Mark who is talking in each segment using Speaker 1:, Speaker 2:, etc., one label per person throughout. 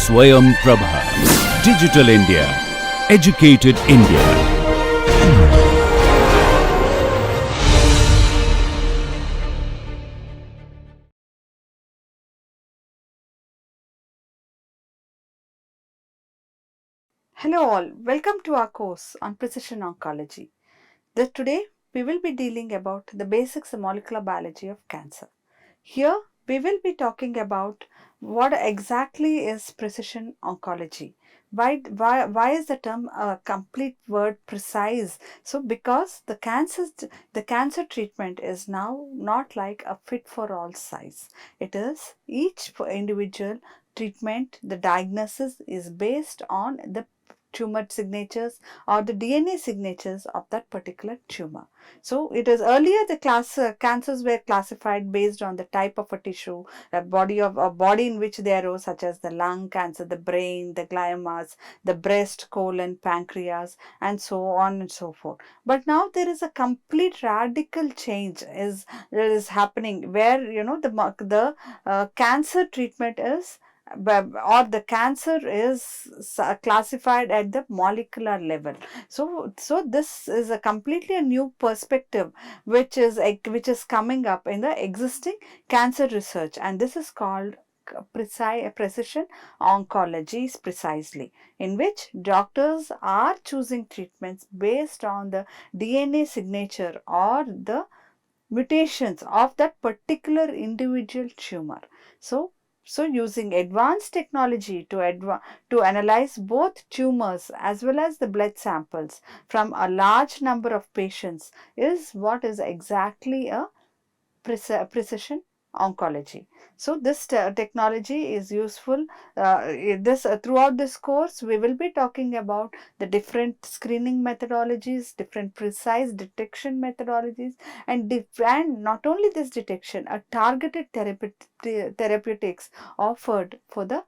Speaker 1: Swayam Prabha. Digital India. Educated India.
Speaker 2: Hello all, welcome to our course on precision oncology. Today we will be dealing about the basics of molecular biology of cancer. Here we will be talking about what exactly is precision oncology. Why is the term a complete word precise? So because the cancer treatment is now not like a fit for all size. It is each individual treatment, the diagnosis is based on the tumor signatures or the DNA signatures of that particular tumor. So it is earlier the cancers were classified based on the type of a tissue, a body in which they arose, such as the lung cancer, the brain, the gliomas, the breast, colon, pancreas, and so on and so forth. But now there is a complete radical change is happening where the cancer treatment is or the cancer is classified at the molecular level. So this is a completely a new perspective which is coming up in the existing cancer research, and this is called precision oncology precisely, in which doctors are choosing treatments based on the DNA signature or the mutations of that particular individual tumor. So using advanced technology to analyze both tumors as well as the blood samples from a large number of patients is what is exactly a precision oncology. So this technology is useful. Throughout this course we will be talking about the different screening methodologies, different precise detection methodologies, and not only this detection, a targeted therapeutics offered for the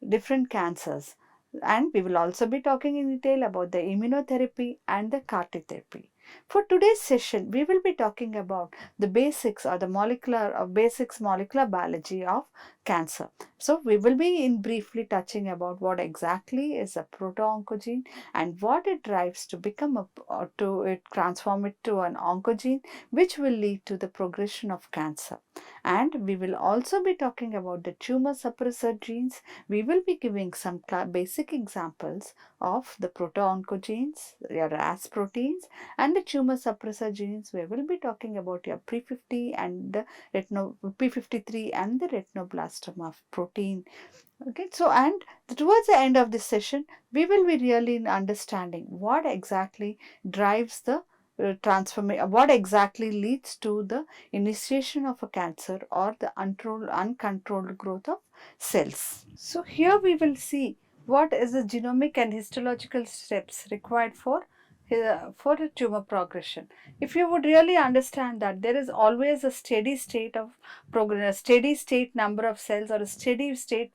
Speaker 2: different cancers. And we will also be talking in detail about the immunotherapy and the CAR T therapy. For today's session, we will be talking about the basics or the basics molecular biology of cancer. So we will be in briefly touching about what exactly is a proto-oncogene and what it drives to become transform it to an oncogene, which will lead to the progression of cancer. And we will also be talking about the tumor suppressor genes. We will be giving some basic examples of the proto-oncogenes, your RAS proteins, and the tumor suppressor genes. We will be talking about your P50 and the P53 and the retinoblastoma protein. Okay, so and towards the end of this session, we will be really in understanding what exactly drives the transformation, what exactly leads to the initiation of a cancer or the uncontrolled growth of cells. So here we will see what is the genomic and histological steps required for the tumor progression. If you would really understand that there is always a steady state of progress, steady state number of cells or a steady state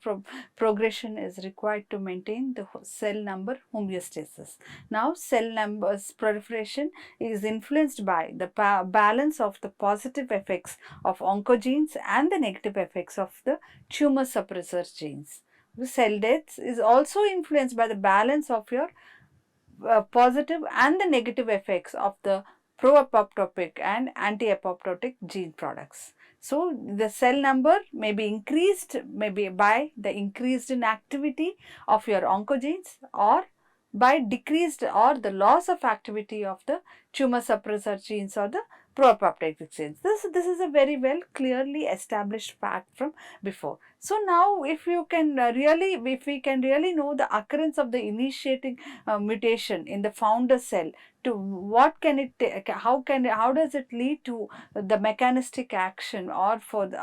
Speaker 2: progression is required to maintain the cell number homeostasis. Now cell numbers proliferation is influenced by the balance of the positive effects of oncogenes and the negative effects of the tumor suppressor genes. The cell death is also influenced by the balance of your positive and the negative effects of the pro-apoptotic and anti-apoptotic gene products. So the cell number may be increased maybe by the increased in activity of your oncogenes or by decreased or the loss of activity of the tumor suppressor genes or the pro-apoptotic genes. This is a very well clearly established fact from before. So now if we can really know the occurrence of the initiating mutation in the founder cell, to what can it take, how does it lead to the mechanistic action or for the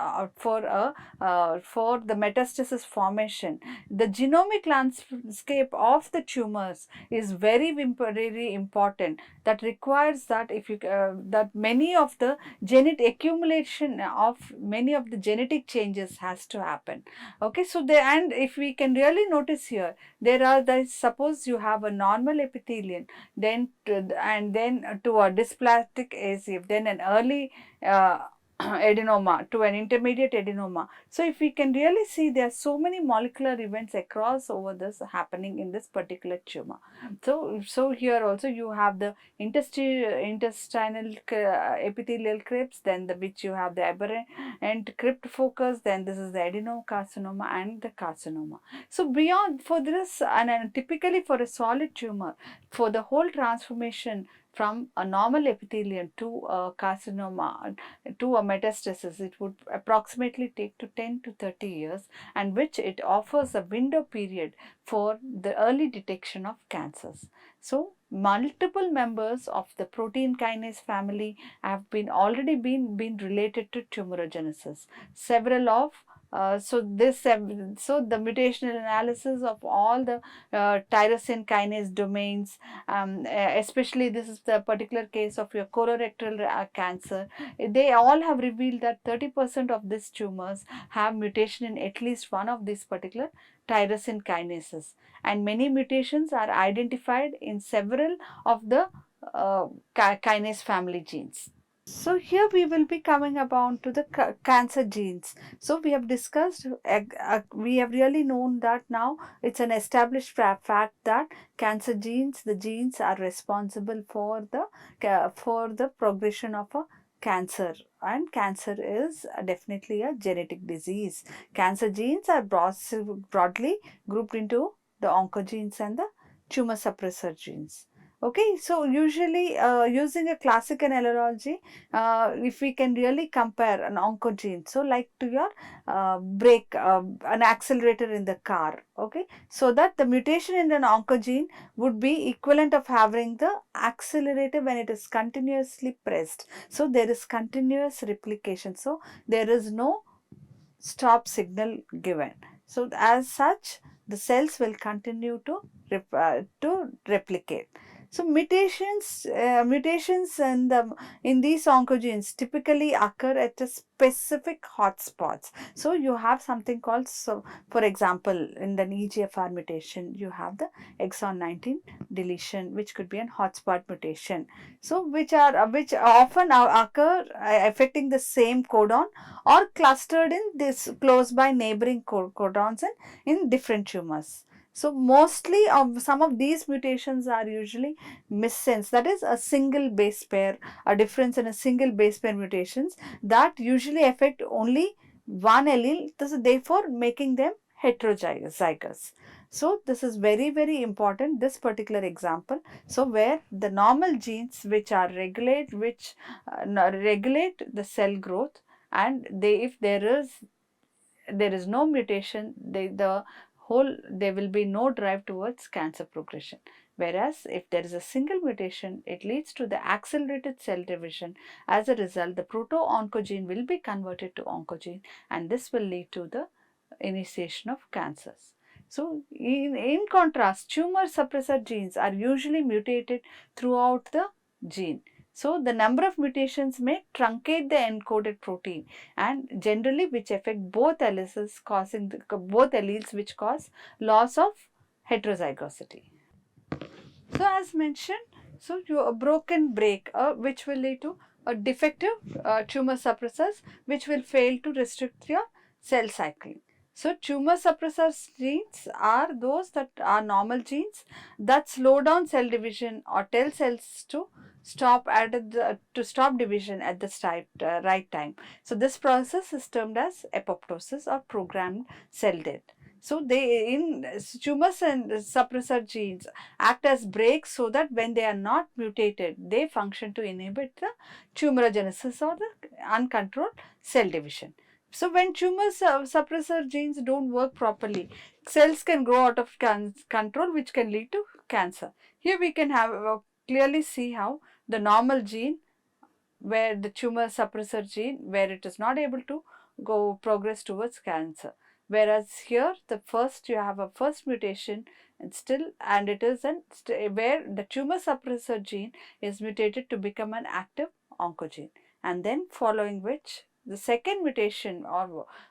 Speaker 2: metastasis formation. The genomic landscape of the tumors is very important, that requires that if you that many of the accumulation of many of the genetic changes has to happen. Okay, so and if we can really notice here, suppose you have a normal epithelium, then to a dysplastic ACF, then an early adenoma to an intermediate adenoma. So if we can really see, there are so many molecular events across over this happening in this particular tumor. So here also you have the intestinal epithelial crypts, then which you have the aberrant crypt focus, then this is the adenocarcinoma and the carcinoma. So beyond for this, and typically for a solid tumor, for the whole transformation from a normal epithelium to a carcinoma to a metastasis, it would approximately take to 10 to 30 years, and which it offers a window period for the early detection of cancers. So multiple members of the protein kinase family have already been related to tumorigenesis. Several of so the mutational analysis of all the tyrosine kinase domains, especially this is the particular case of your colorectal cancer, they all have revealed that 30% of these tumors have mutation in at least one of these particular tyrosine kinases, and many mutations are identified in several of the kinase family genes. So here we will be coming about to the cancer genes. So we have discussed, we have really known that now it's an established fact that cancer genes, the genes are responsible for the progression of a cancer, and cancer is definitely a genetic disease. Cancer genes are broadly grouped into the oncogenes and the tumor suppressor genes. Okay, so usually using a classical analogy, if we can really compare an oncogene, so like to your brake, an accelerator in the car, okay, so that the mutation in an oncogene would be equivalent of having the accelerator when it is continuously pressed. So there is continuous replication, so there is no stop signal given. So as such, the cells will continue to replicate. So mutations in these oncogenes typically occur at a specific hotspots. So you have something called, so for example, in the EGFR mutation, you have the exon 19 deletion, which could be an hotspot mutation. So which often occur affecting the same codon or clustered in this close by neighboring codons in different tumors. So mostly of some of these mutations are usually missense, that is a single base pair, a difference in a single base pair mutations that usually affect only one allele, therefore making them heterozygous. So this is very important, this particular example. So where the normal genes which regulate the cell growth, and if there is no mutation, there will be no drive towards cancer progression. Whereas if there is a single mutation, it leads to the accelerated cell division. As a result, the proto-oncogene will be converted to oncogene, and this will lead to the initiation of cancers. So in contrast, tumor suppressor genes are usually mutated throughout the gene. So the number of mutations may truncate the encoded protein, and generally which affect both alleles, causing both alleles, which cause loss of heterozygosity. So as mentioned, so a broken break, which will lead to a defective tumor suppressors, which will fail to restrict your cell cycling. So tumor suppressor genes are those that are normal genes that slow down cell division or tell cells to stop division at the right time. So this process is termed as apoptosis or programmed cell death. So tumors and suppressor genes act as brakes, so that when they are not mutated, they function to inhibit the tumorigenesis or the uncontrolled cell division. So when tumor suppressor genes don't work properly, cells can grow out of control, which can lead to cancer. Here we can clearly see how the normal gene, where the tumor suppressor gene, where it is not able to progress towards cancer. Whereas here you have a first mutation, and it is where the tumor suppressor gene is mutated to become an active oncogene, and then following which the second mutation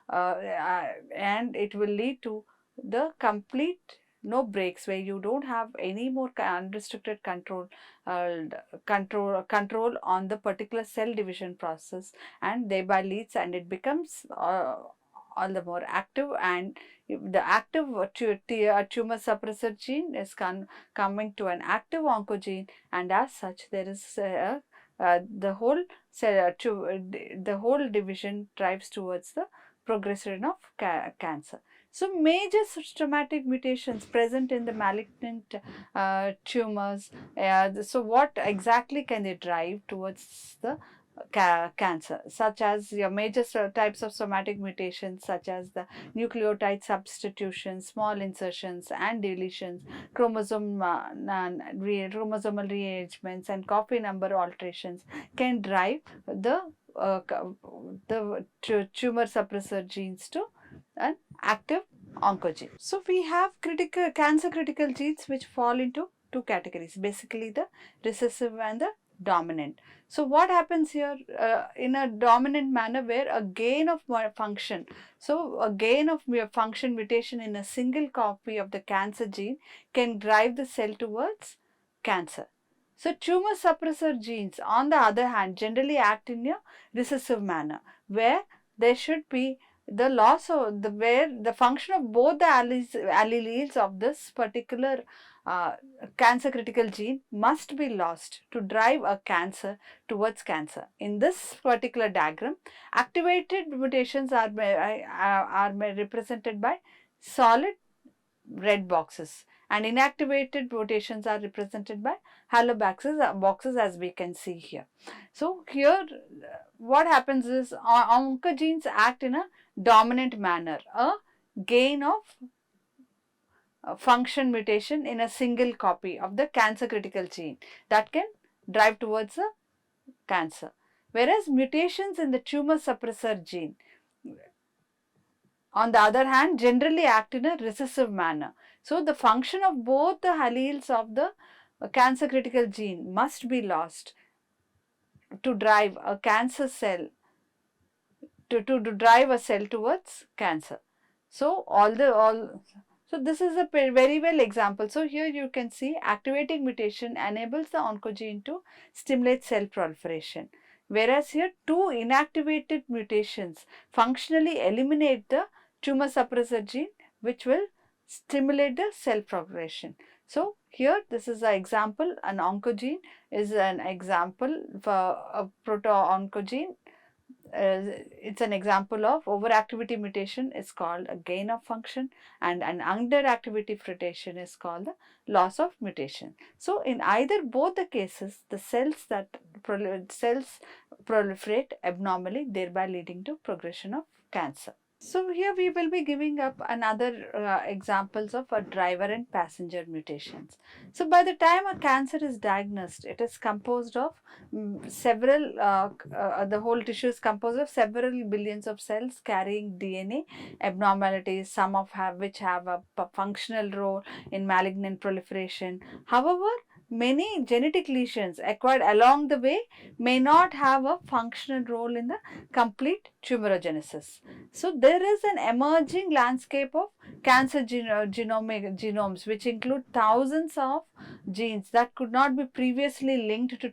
Speaker 2: and it will lead to the complete no breaks, where you don't have any more unrestricted control on the particular cell division process, and thereby leads and it becomes all the more active, and if the active tumor suppressor gene is coming to an active oncogene, and as such there is the whole the whole division drives towards the progression of cancer. So major systematic mutations present in the malignant tumors. So what exactly can they drive towards the cancer, such as your major types of somatic mutations, such as the nucleotide substitutions, small insertions and deletions, chromosomal rearrangements, and copy number alterations can drive the tumor suppressor genes to an active oncogene. So we have cancer critical genes which fall into two categories, basically the recessive and the dominant. So what happens here in a dominant manner, where a gain of function, so a gain of function mutation in a single copy of the cancer gene can drive the cell towards cancer. So tumor suppressor genes, on the other hand, generally act in a recessive manner, where there should be the loss of where the function of both the alleles of this particular cancer critical gene must be lost to drive a cancer towards cancer. In this particular diagram, activated mutations are represented by solid red boxes, and inactivated mutations are represented by hollow boxes, as we can see here. So here what happens is oncogenes act in a dominant manner, a gain of function mutation in a single copy of the cancer critical gene that can drive towards the cancer, whereas mutations in the tumor suppressor gene, on the other hand, generally act in a recessive manner. So the function of both the alleles of the cancer critical gene must be lost to drive a cancer cell to drive a cell towards cancer. So so this is a very well example. So here you can see activating mutation enables the oncogene to stimulate cell proliferation, whereas here two inactivated mutations functionally eliminate the tumor suppressor gene, which will stimulate the cell progression. So here this is an example, an oncogene is an example for a proto-oncogene. It's an example of overactivity mutation is called a gain of function, and an underactivity mutation is called the loss of mutation. So in either both the cases, the cells proliferate abnormally, thereby leading to progression of cancer. So here we will be giving up another examples of a driver and passenger mutations. So by the time a cancer is diagnosed, it is composed of several, the whole tissue is composed of several billions of cells carrying DNA abnormalities, some of which have a functional role in malignant proliferation. However, many genetic lesions acquired along the way may not have a functional role in the complete tumorigenesis. So there is an emerging landscape of cancer genomes, which include thousands of genes that could not be previously linked to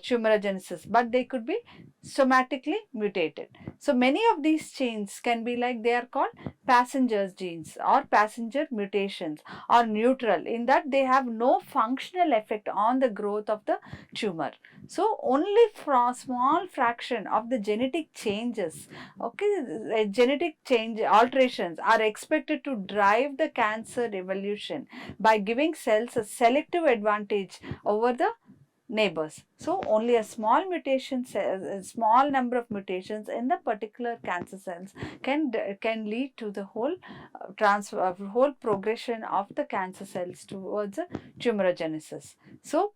Speaker 2: tumorigenesis, but they could be somatically mutated. So many of these genes can be like, they are called passenger genes or passenger mutations, or neutral, in that they have no functional effect on the growth of the tumor. So only from a small fraction of the genetic changes, genetic change alterations are expected to drive the cancer evolution by giving cells a selective advantage over the neighbors. So only a small small number of mutations in the particular cancer cells can lead to the whole whole progression of the cancer cells towards tumorigenesis. So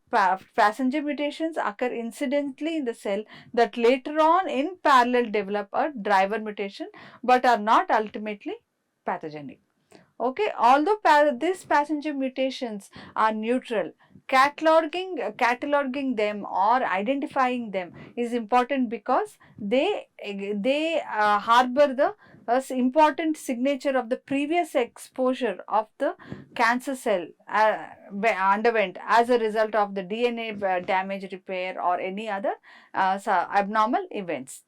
Speaker 2: passenger mutations occur incidentally in the cell that later on in parallel develop a driver mutation, but are not ultimately pathogenic. Okay, although these passenger mutations are neutral, cataloging them or identifying them is important because they harbor the important signature of the previous exposure of the cancer cell underwent as a result of the DNA damage, repair, or any other abnormal events.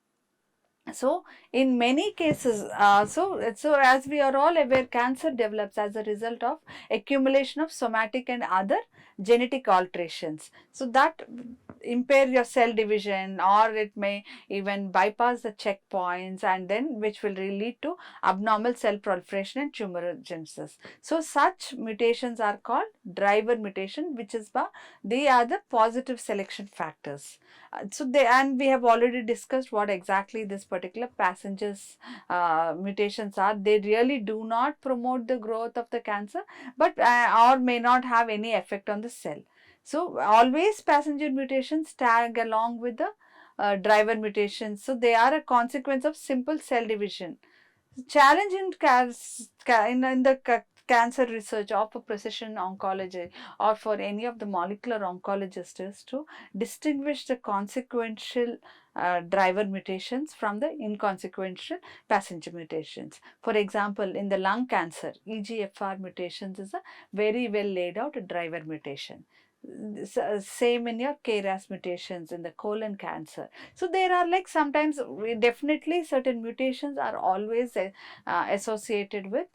Speaker 2: So in many cases, so as we are all aware, cancer develops as a result of accumulation of somatic and other genetic alterations. So that impair your cell division, or it may even bypass the checkpoints, and then which will lead to abnormal cell proliferation and tumorigenesis. So such mutations are called driver mutation, which is they are the positive selection factors. And we have already discussed what exactly this particular passengers mutations are. They really do not promote the growth of the cancer, but or may not have any effect on the cell. So always passenger mutations tag along with the driver mutations. So they are a consequence of simple cell division. Challenge in cancer research or for precision oncology or for any of the molecular oncologists is to distinguish the consequential driver mutations from the inconsequential passenger mutations. For example, in the lung cancer, EGFR mutations is a very well laid out driver mutation. Same in your KRAS mutations in the colon cancer. So there are like sometimes definitely certain mutations are always associated with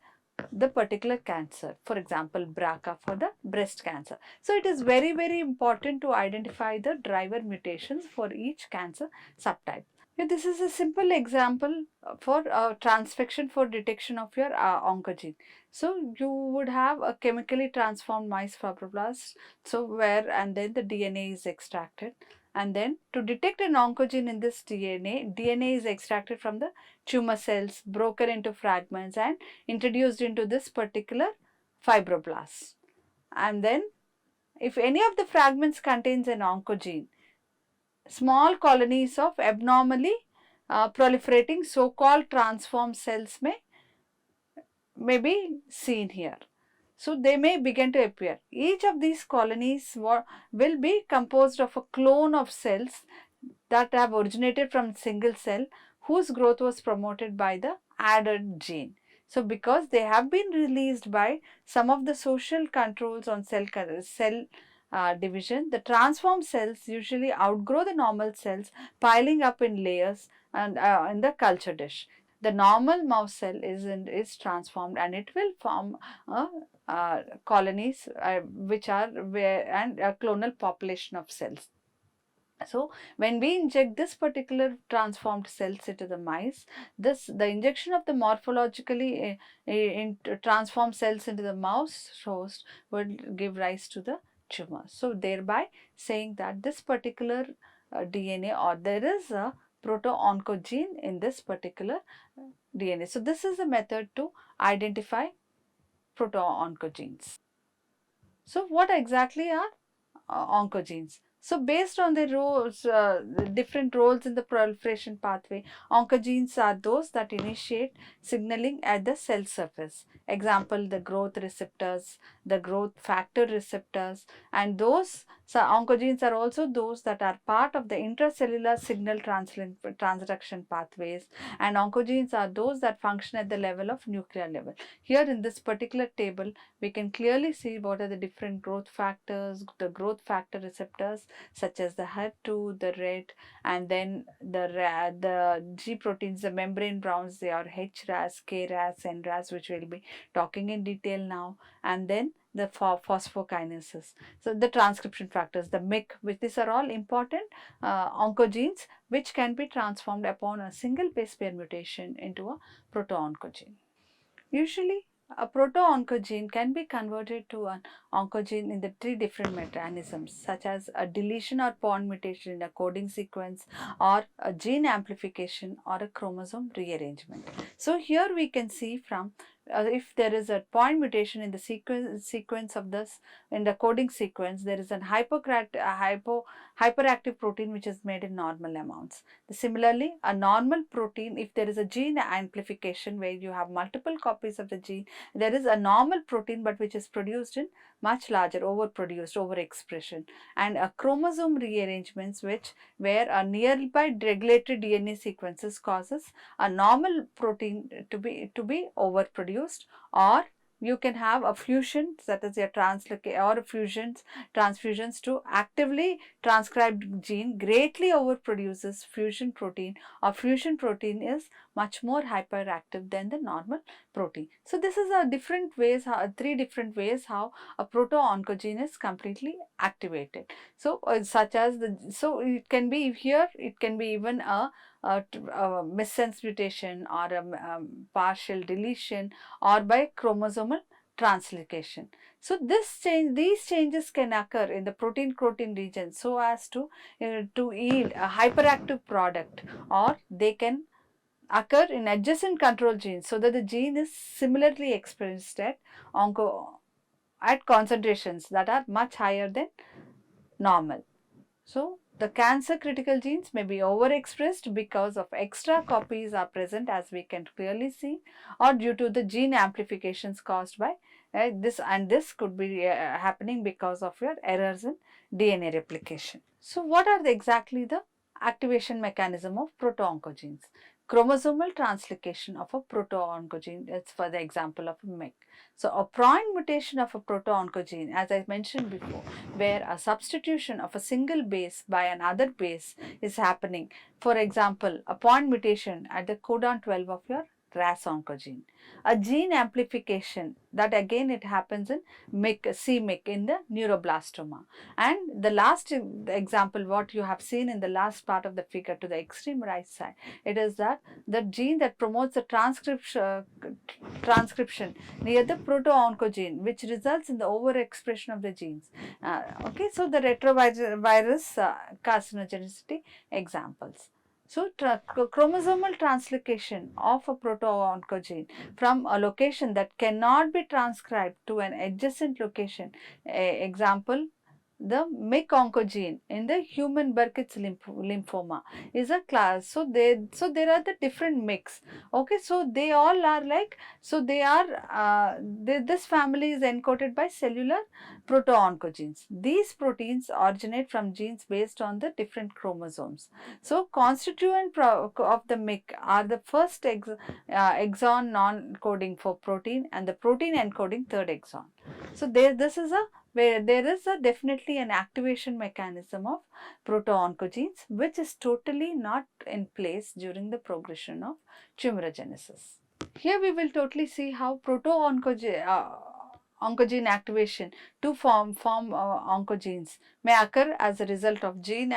Speaker 2: the particular cancer. For example, BRCA for the breast cancer. So it is very important to identify the driver mutations for each cancer subtype. This is a simple example for transfection for detection of your oncogene. So you would have a chemically transformed mice fibroblasts, so where and then the DNA is extracted, and then to detect an oncogene in this DNA is extracted from the tumor cells, broken into fragments and introduced into this particular fibroblast. And then if any of the fragments contains an oncogene, small colonies of abnormally proliferating so-called transformed cells may be seen here. So they may begin to appear. Each of these colonies will be composed of a clone of cells that have originated from single cell whose growth was promoted by the added gene. So because they have been released by some of the social controls on cell division, the transformed cells usually outgrow the normal cells, piling up in layers and in the culture dish. The normal mouse cell is transformed and it will form colonies which are and a clonal population of cells. So when we inject this particular transformed cells into the mice, the injection of the morphologically transformed cells into the mouse host would give rise to the tumor. So thereby saying that this particular DNA, or there is a proto-oncogene in this particular DNA. So this is a method to identify proto-oncogenes. So what exactly are oncogenes? So based on the roles, the different roles in the proliferation pathway, oncogenes are those that initiate signaling at the cell surface. Example, the growth receptors, the growth factor receptors, and those oncogenes are also those that are part of the intracellular signal transduction pathways, and oncogenes are those that function at the level of nuclear level. Here in this particular table, we can clearly see what are the different growth factors, the growth factor receptors such as the HER2, the RET, and then the G proteins, the membrane browns, they are HRAS, KRAS, NRAS, which we'll be talking in detail now, and then the phosphokinases. So the transcription factors, the MYC, which these are all important oncogenes which can be transformed upon a single base pair mutation into a proto-oncogene. Usually, a proto-oncogene can be converted to an oncogene in the three different mechanisms, such as a deletion or point mutation in a coding sequence, or a gene amplification, or a chromosome rearrangement. So here we can see from if there is a point mutation in the sequence of this, in the coding sequence, there is an hyperactive protein which is made in normal amounts. Similarly, a normal protein, if there is a gene amplification where you have multiple copies of the gene, there is a normal protein but which is produced in much larger, overproduced, overexpression, and a chromosome rearrangements where a nearby regulatory DNA sequences causes a normal protein to be overproduced, or you can have a fusion, that is a transfusions to actively transcribed gene greatly overproduces fusion protein, or fusion protein is much more hyperactive than the normal protein. So this is a different ways, three different ways how a proto-oncogene is completely activated. So such as so it can be here, it can be even a missense mutation or a partial deletion or by chromosomal translocation. So these changes can occur in the protein region so as to yield a hyperactive product, or they can occur in adjacent control genes so that the gene is similarly expressed at concentrations that are much higher than normal. So the cancer critical genes may be overexpressed because of extra copies are present, as we can clearly see, or due to the gene amplifications caused by this, and this could be happening because of your errors in DNA replication. So what are exactly the activation mechanism of proto-oncogenes? Chromosomal translocation of a proto-oncogene is for the example of MYC. So a point mutation of a proto-oncogene, as I mentioned before, where a substitution of a single base by another base is happening. For example, a point mutation at the codon 12 of your RAS oncogene. A gene amplification, that again it happens in c-MYC in the neuroblastoma. And the last example, what you have seen in the last part of the figure to the extreme right side, it is that the gene that promotes the transcription near the proto-oncogene, which results in the overexpression of the genes. Okay, so the retrovirus carcinogenicity examples. So chromosomal translocation of a proto-oncogene from a location that cannot be transcribed to an adjacent location, example, the MYC oncogene in the human Burkitt's lymphoma is a class. So there are the different MYCs. Okay, so they all are like, so they are this family is encoded by cellular proto-oncogenes. These proteins originate from genes based on the different chromosomes. So constituent of the MYC are the first exon non-coding for protein and the protein encoding third exon. So this is where there is definitely an activation mechanism of proto-oncogenes which is totally not in place during the progression of tumorigenesis. Here we will totally see how oncogene activation to form oncogenes may occur as a result of gene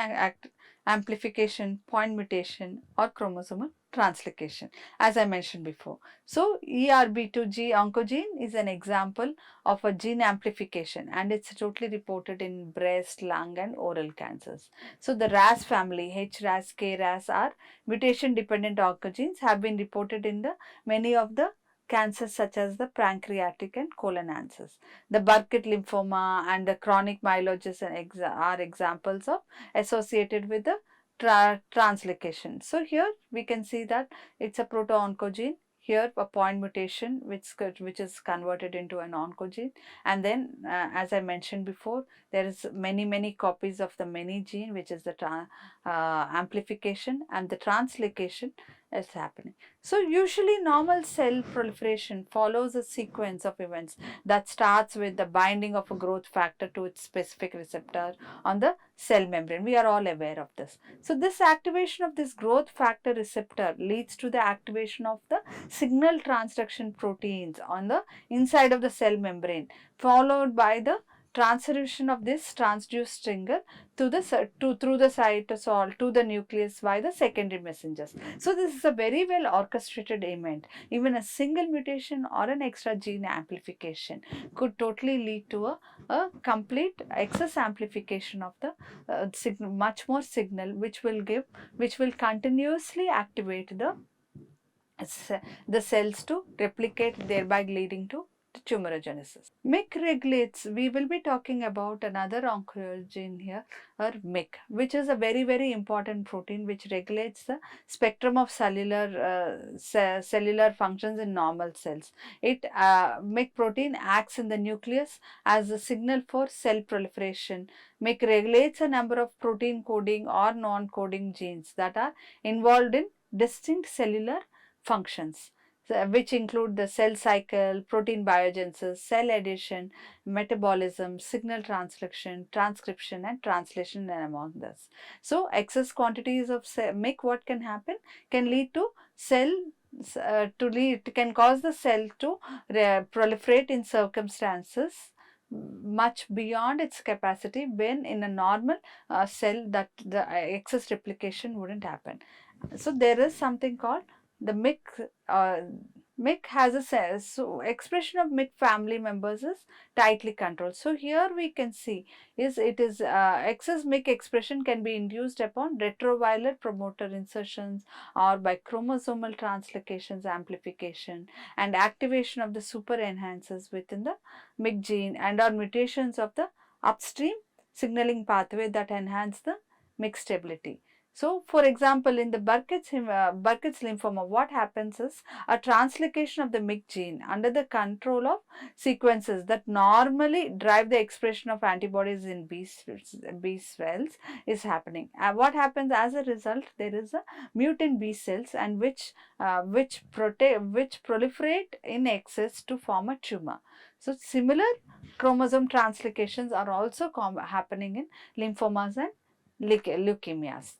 Speaker 2: amplification, point mutation or chromosomal translocation, as I mentioned before. So ERB2G oncogene is an example of a gene amplification and it's totally reported in breast, lung and oral cancers. So the RAS family, HRAS, KRAS are mutation dependent oncogenes, have been reported in the many of the cancers such as the pancreatic and colon cancers. The Burkitt lymphoma and the chronic myelogenous are examples of associated with the translocation. So here we can see that it's a proto-oncogene. Here a point mutation which is converted into an oncogene, and then as I mentioned before, there is many copies of the many gene which is the amplification, and the translocation is happening. So usually normal cell proliferation follows a sequence of events that starts with the binding of a growth factor to its specific receptor on the cell membrane. We are all aware of this. So this activation of this growth factor receptor leads to the activation of the signal transduction proteins on the inside of the cell membrane, followed by the transcription of this transduced stringer through the cytosol to the nucleus by the secondary messengers. So this is a very well orchestrated event. Even a single mutation or an extra gene amplification could totally lead to a complete excess amplification of the much more signal, which will continuously activate the the cells to replicate, thereby leading to tumorigenesis. MYC regulates, we will be talking about another oncogene here, or MYC, which is a very, very important protein which regulates the spectrum of cellular functions in normal cells. MYC protein acts in the nucleus as a signal for cell proliferation. MYC regulates a number of protein coding or non-coding genes that are involved in distinct cellular functions, which include the cell cycle, protein biogenesis, cell addition, metabolism, signal transcription and translation, and among this. So, excess quantities of MYC, what can happen, can lead to can cause the cell to proliferate in circumstances much beyond its capacity, when in a normal cell that the excess replication wouldn't happen. So there is something called the MYC. MYC has a cell, so expression of MYC family members is tightly controlled. So here we can see is excess MYC expression can be induced upon retroviral promoter insertions or by chromosomal translocations, amplification and activation of the super enhancers within the MYC gene, and or mutations of the upstream signaling pathway that enhance the MYC stability. So, for example, in the Burkitt's lymphoma, what happens is a translocation of the MYC gene under the control of sequences that normally drive the expression of antibodies in B cells is happening. What happens as a result? There is a mutant B cells, and which proliferate in excess to form a tumor. So, similar chromosome translocations are also happening in lymphomas and leukemias.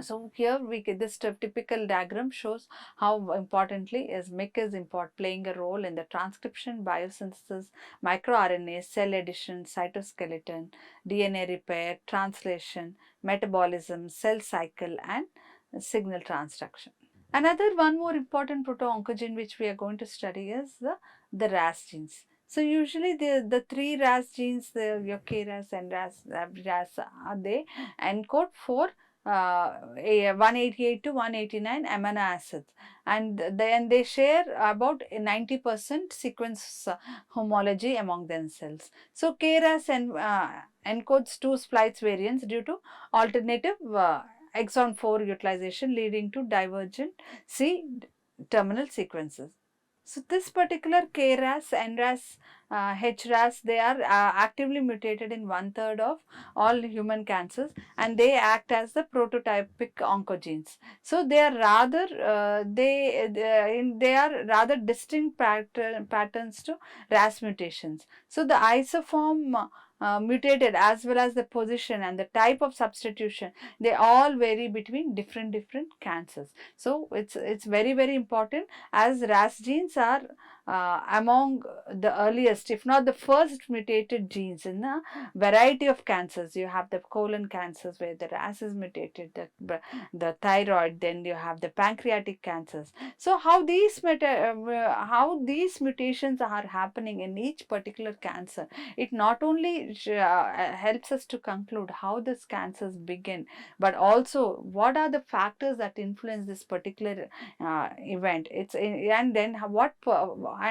Speaker 2: So here this typical diagram shows how importantly is MYC playing a role in the transcription, biosynthesis, microRNA, cell addition, cytoskeleton, DNA repair, translation, metabolism, cell cycle and signal transduction. Another one more important proto-oncogene which we are going to study is the RAS genes. So usually the three RAS genes, your KRAS and RAS, they encode for 188 to 189 amino acids, and then they share about 90% sequence homology among themselves. So KRAS encodes two splice variants due to alternative exon 4 utilization, leading to divergent C terminal sequences. So this particular KRAS, NRAS, HRAS, they are actively mutated in 1/3 of all human cancers, and they act as the prototypic oncogenes. So they are rather they are rather distinct patterns to RAS mutations. So the isoform mutated, as well as the position and the type of substitution, they all vary between different cancers. So it's very important, as RAS genes are among the earliest, if not the first, mutated genes in a variety of cancers. You have the colon cancers where the RAS is mutated, the thyroid, then you have the pancreatic cancers. So how these mutations are happening in each particular cancer, it not only helps us to conclude how these cancers begin, but also what are the factors that influence this particular event. And then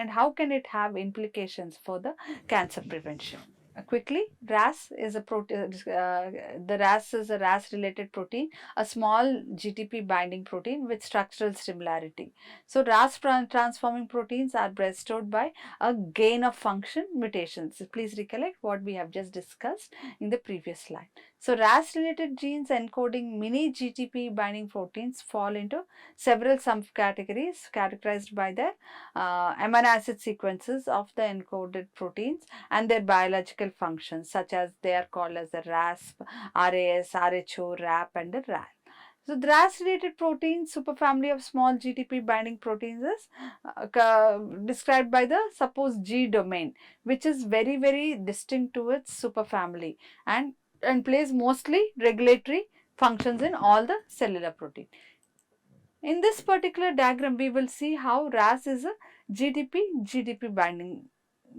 Speaker 2: how can it have implications for the cancer prevention. Quickly, RAS is a protein. The RAS is a RAS related protein, a small GTP binding protein with structural similarity. So RAS transforming proteins are bestowed by a gain of function mutations. Please recollect what we have just discussed in the previous slide. So RAS related genes encoding mini GTP binding proteins fall into several subcategories characterized by their amino acid sequences of the encoded proteins and their biological functions, such as they are called as the RASP, RAS, RHO, RAP and the RAL. So the RAS related proteins superfamily of small GTP binding proteins is described by the suppose G domain, which is very distinct to its superfamily and plays mostly regulatory functions in all the cellular protein. In this particular diagram, we will see how RAS is a GTP binding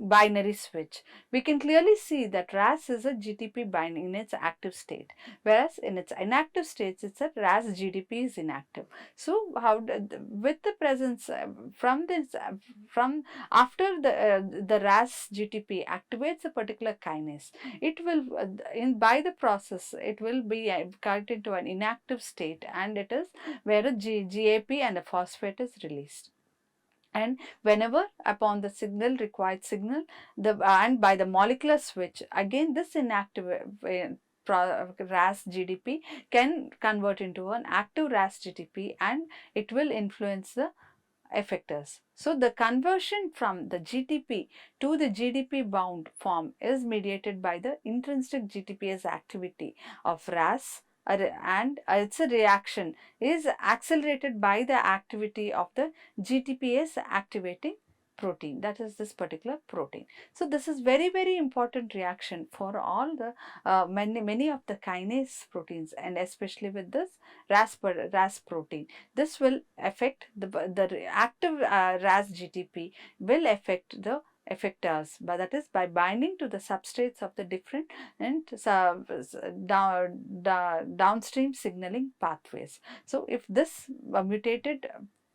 Speaker 2: binary switch. We can clearly see that RAS is a GTP bind in its active state, whereas in its inactive states, it's a RAS GDP is inactive. So, with the presence from this from after the RAS GTP activates a particular kinase, it will in by the process it will be cut into an inactive state, and it is where a GAP and a phosphate is released. And whenever upon the signal required signal and by the molecular switch, again this inactive RAS GDP can convert into an active RAS GDP, and it will influence the effectors. So, the conversion from the GTP to the GDP bound form is mediated by the intrinsic GTPase activity of RAS, and its reaction is accelerated by the activity of the GTPase activating protein, that is this particular protein. So, this is very important reaction for all the many of the kinase proteins, and especially with this RAS protein. This will affect the active RAS GTP will affect the effectors, but that is by binding to the substrates of the different and downstream signaling pathways. So, if this mutated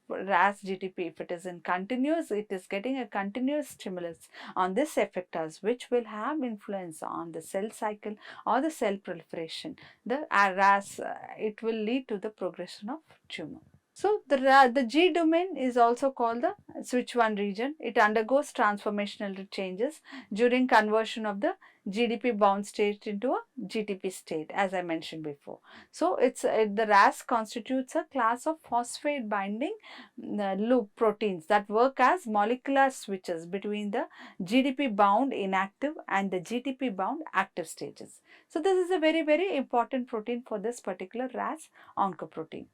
Speaker 2: RAS GTP, if it is in continuous, it is getting a continuous stimulus on this effectors, which will have influence on the cell cycle or the cell proliferation. The RAS, it will lead to the progression of tumor. So, the G domain is also called the switch 1 region. It undergoes transformational changes during conversion of the GDP bound state into a GTP state, as I mentioned before. So, the RAS constitutes a class of phosphate binding loop proteins that work as molecular switches between the GDP bound inactive and the GTP bound active stages. So, this is a very important protein for this particular RAS oncoprotein.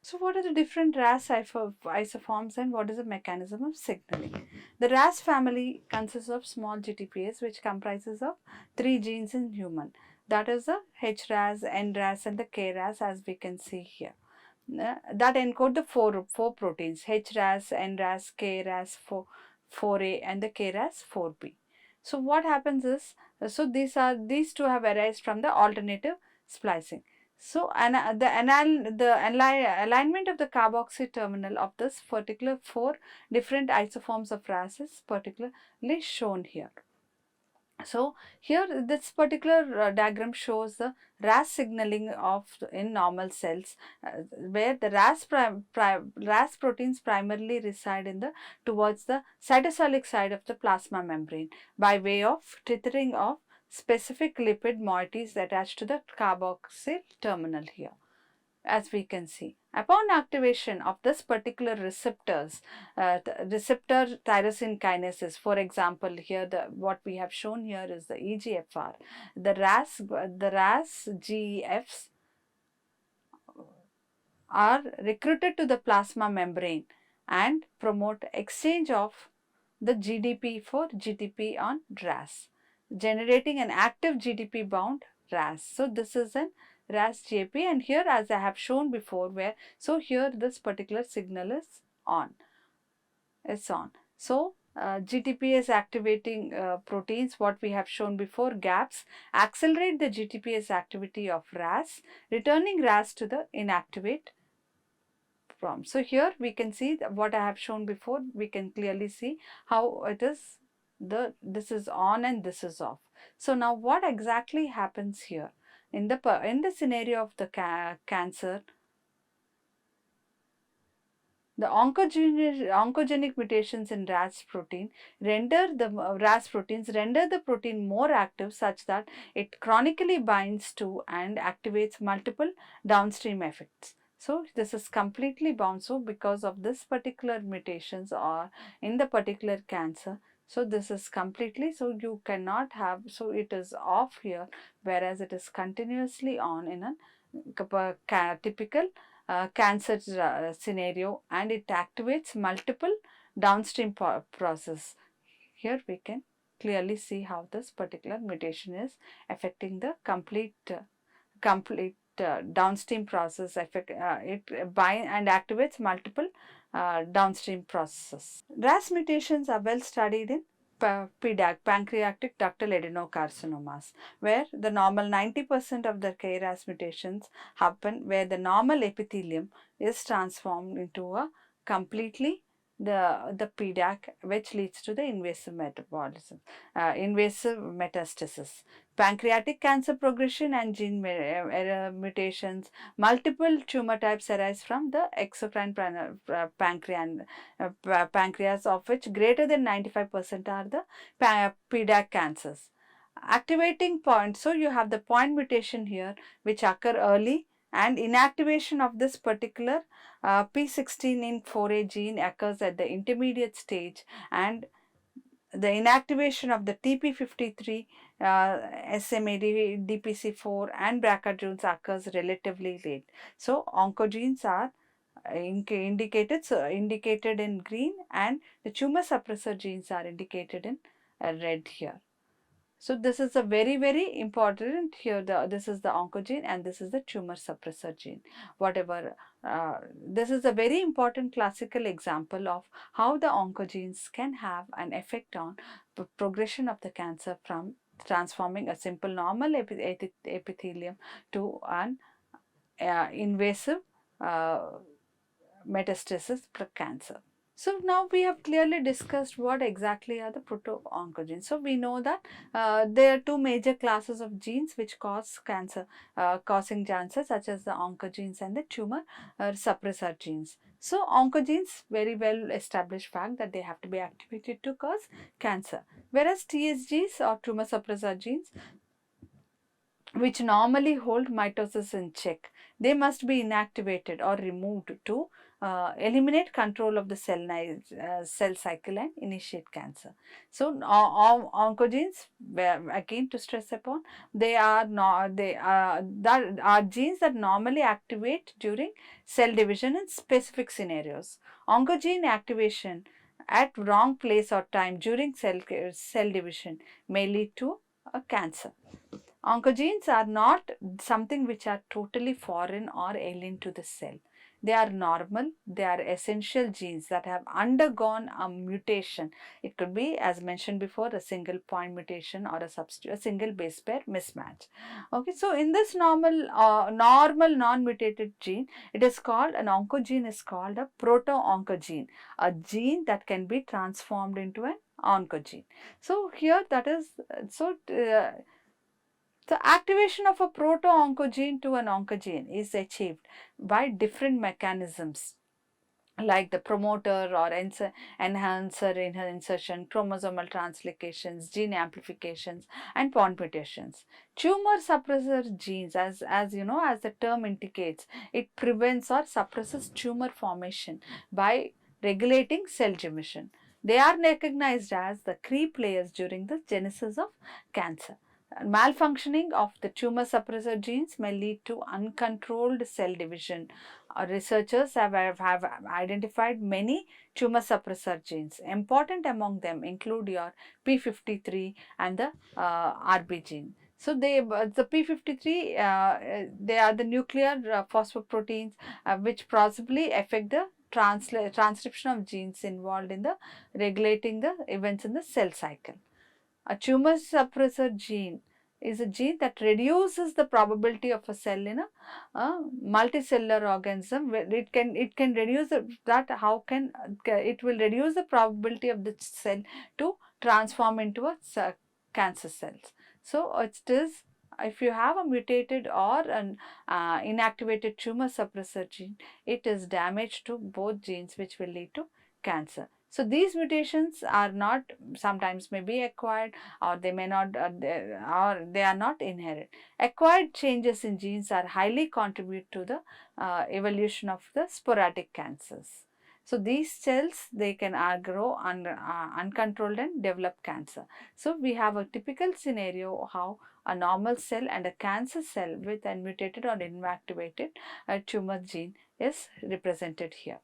Speaker 2: So, what are the different RAS isoforms and what is the mechanism of signaling? The RAS family consists of small GTPase, which comprises of 3 genes in human. That is the HRAS, NRAS and the KRAS, as we can see here. That encode the four proteins HRAS, NRAS, KRAS 4A and the KRAS 4B. So, what happens is, so these two have arisen from the alternative splicing. So, the alignment of the carboxy terminal of this particular 4 different isoforms of RAS is particularly shown here. So, here this particular diagram shows the RAS signaling in normal cells, where the RAS proteins primarily reside towards the cytosolic side of the plasma membrane by way of tethering of specific lipid moieties attached to the carboxyl terminal here, as we can see. Upon activation of this particular receptor tyrosine kinases, for example, here what we have shown here is the EGFR, the RAS GEFs are recruited to the plasma membrane and promote exchange of the GDP for GTP on RAS, generating an active GDP bound RAS. So, this is an RAS GAP, and here, as I have shown before, so here this particular signal is on. So, GTPase activating proteins, what we have shown before, GAPs, accelerate the GTPase activity of RAS, returning RAS to the inactivate form. So, here we can see what I have shown before. We can clearly see how it is, this is on and this is off. So, now what exactly happens here? In the scenario of the cancer, the oncogenic mutations in RAS proteins render the protein more active, such that it chronically binds to and activates multiple downstream effects. So, this is completely bound. So, because of this particular mutations or in the particular cancer, so this is completely, so you cannot have, so it is off here, whereas it is continuously on in a typical cancer scenario, and it activates multiple downstream process. Here we can clearly see how this particular mutation is affecting the complete downstream process. It binds and activates multiple downstream processes. RAS mutations are well studied in PDAC, pancreatic ductal adenocarcinomas, where the normal 90% of the KRAS mutations happen where the normal epithelium is transformed into a completely the PDAC, which leads to the invasive metabolism, invasive metastasis. Pancreatic cancer progression and gene mutations. Multiple tumor types arise from the exocrine pancreas, of which greater than 95% are the PDAC cancers. Activating point, so you have the point mutation here which occur early, and inactivation of this particular P16 in 4A gene occurs at the intermediate stage, and the inactivation of the TP53, SMAD, DPC4 and BRCA genes occurs relatively late. So, oncogenes are indicated in green, and the tumor suppressor genes are indicated in red here. So, this is a very important here. This is the oncogene and this is the tumor suppressor gene. Whatever, this is a very important classical example of how the oncogenes can have an effect on the progression of the cancer from transforming a simple normal epithelium to an invasive metastasis cancer. So now we have clearly discussed what exactly are the proto-oncogenes. So we know that there are two major classes of genes which cause cancer, causing cancer, such as the oncogenes and the tumor suppressor genes. So oncogenes, very well established fact that they have to be activated to cause cancer, whereas TSGs or tumor suppressor genes, which normally hold mitosis in check, they must be inactivated or removed to eliminate control of the cell cycle and initiate cancer. So, oncogenes, again to stress upon, they are that are genes that normally activate during cell division in specific scenarios. Oncogene activation at wrong place or time during cell division may lead to a cancer. Oncogenes are not something which are totally foreign or alien to the cell. They are normal, they are essential genes that have undergone a mutation. It could be, as mentioned before, a single point mutation or a single base pair mismatch. Okay, so in this normal non-mutated gene, it is called, an oncogene is called a proto-oncogene, a gene that can be transformed into an oncogene. So here that is, the activation of a proto-oncogene to an oncogene is achieved by different mechanisms like the promoter or enhancer insertion, chromosomal translocations, gene amplifications and point mutations. Tumor suppressor genes, as you know, as the term indicates, it prevents or suppresses tumor formation by regulating cell division. They are recognized as the key players during the genesis of cancer. Malfunctioning of the tumor suppressor genes may lead to uncontrolled cell division. Researchers have identified many tumor suppressor genes. Important among them include your P53 and the RB gene. So the P53, they are the nuclear phosphoproteins which possibly affect the transcription of genes involved in the regulating the events in the cell cycle. A tumor suppressor gene is a gene that reduces the probability of a cell in a multicellular organism. It can reduce that. How can it will reduce the probability of the cell to transform into a cancer cells. So it is, if you have a mutated or an inactivated tumor suppressor gene, it is damage to both genes, which will lead to cancer. So these mutations are not, sometimes may be acquired, or they may not, or they are not inherent. Acquired changes in genes are highly contribute to the evolution of the sporadic cancers. So these cells, they can grow uncontrolled and develop cancer. So we have a typical scenario how a normal cell and a cancer cell with a mutated or inactivated tumor gene is represented here.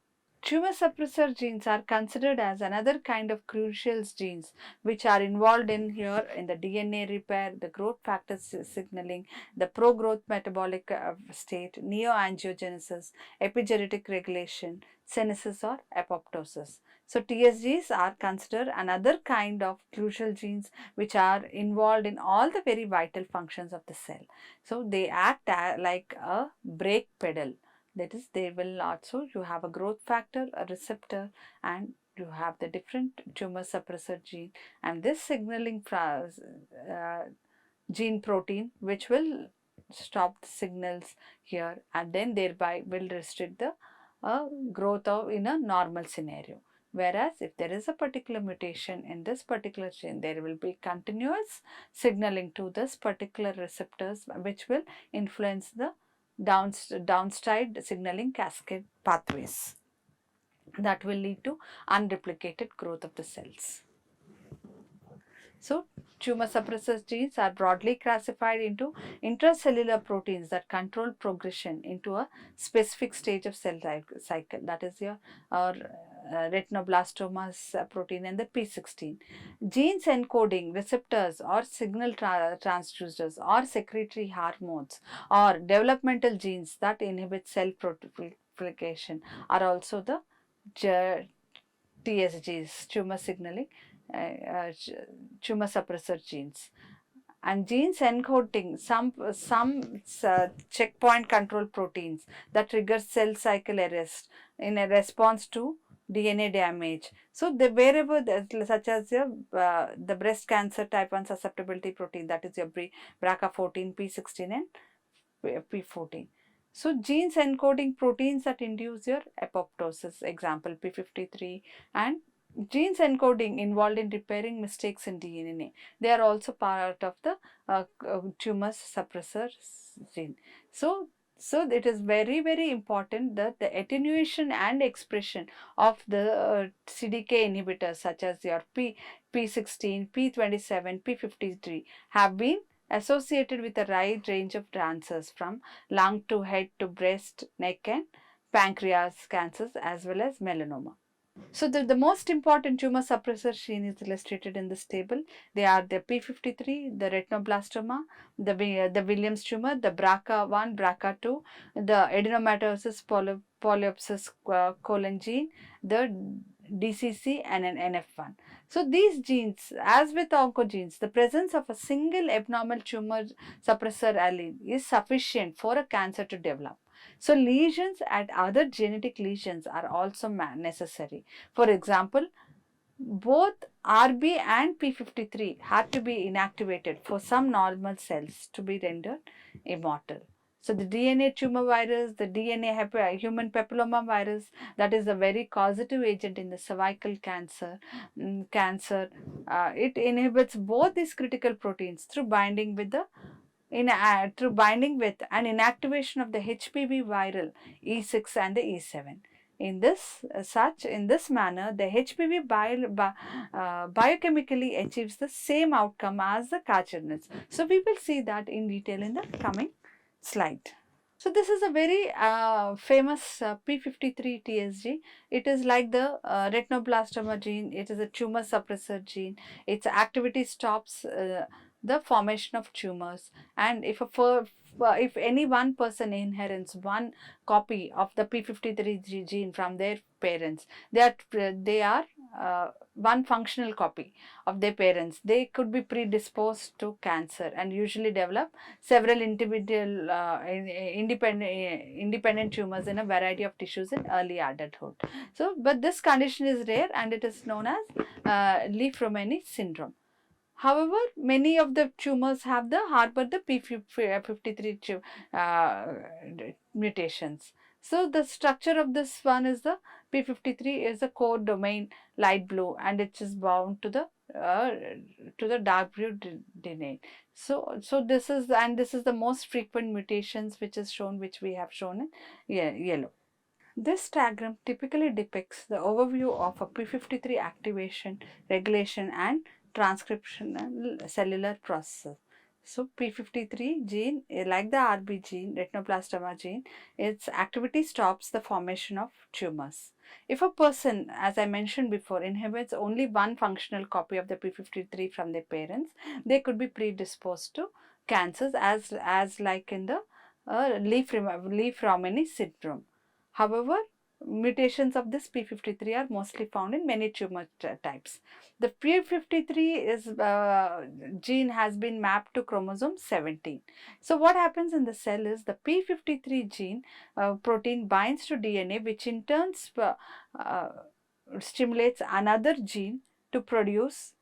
Speaker 2: Tumor suppressor genes are considered as another kind of crucial genes which are involved in here in the DNA repair, the growth factor signaling, the pro-growth metabolic state, neoangiogenesis, epigenetic regulation, senescence or apoptosis. So TSGs are considered another kind of crucial genes which are involved in all the very vital functions of the cell. So they act like a brake pedal. That is, they will also, you have a growth factor, a receptor, and you have the different tumor suppressor gene, and this signaling gene protein which will stop the signals here and then thereby will restrict the growth of in a normal scenario. Whereas if there is a particular mutation in this particular gene, there will be continuous signaling to this particular receptors which will influence the downstream signaling cascade pathways that will lead to unreplicated growth of the cells. So, tumor suppressor genes are broadly classified into intracellular proteins that control progression into a specific stage of cell cycle, that is your retinoblastomas protein and the P16. Genes encoding receptors or signal transducers or secretory hormones or developmental genes that inhibit cell proliferation are also the TSGs, tumor signaling tumor suppressor genes. And genes encoding some checkpoint control proteins that trigger cell cycle arrest in a response to DNA damage. So the wherever such as your the breast cancer type 1 susceptibility protein, that is your BRCA14, P16 and P14. So genes encoding proteins that induce your apoptosis, example P53, and genes encoding involved in repairing mistakes in DNA. They are also part of the tumor suppressor gene. So it is very, very important that the attenuation and expression of the CDK inhibitors such as your P16, P27, P53 have been associated with a wide range of cancers from lung to head to breast, neck and pancreas cancers as well as melanoma. So the most important tumor suppressor gene is illustrated in this table. They are the P53, the retinoblastoma, the Williams tumor, the BRCA1, BRCA2, the adenomatosis polyposis colon gene, the DCC and an NF1. So these genes, as with oncogenes, the presence of a single abnormal tumor suppressor allele is sufficient for a cancer to develop. So lesions and other genetic lesions are also necessary. For example, both RB and P53 had to be inactivated for some normal cells to be rendered immortal. So the DNA tumor virus, the DNA human papilloma virus, that is a very causative agent in the cervical cancer. It inhibits both these critical proteins through binding with the through binding with and inactivation of the HPV viral E6 and the E7. In this manner, the HPV biochemically achieves the same outcome as the carcinogens. So we will see that in detail in the coming slide. So this is a very famous P53 TSG. It is like the retinoblastoma gene. It is a tumor suppressor gene. Its activity stops the formation of tumors, and if any one person inherits one copy of the P53 gene from their parents, they are one functional copy of their parents. They could be predisposed to cancer and usually develop several individual independent tumors in a variety of tissues in early adulthood. So, but this condition is rare and it is known as Li-Fraumeni syndrome. However, many of the tumors have harbor the P53 mutations. So the structure of this one is the P53 is a core domain light blue and it is bound to the dark blue DNA. So this is the most frequent mutations which we have shown in yellow. This diagram typically depicts the overview of a P53 activation, regulation and transcriptional cellular process. So P53 gene, like the RB gene, retinoblastoma gene, its activity stops the formation of tumors. If a person, as I mentioned before, inhibits only one functional copy of the P53 from their parents, they could be predisposed to cancers as like in the Leaf-Romany syndrome. However, mutations of this P53 are mostly found in many tumor types. The P53 gene has been mapped to chromosome 17. So what happens in the cell is the P53 gene protein binds to DNA, which in turn uh, stimulates another gene to produce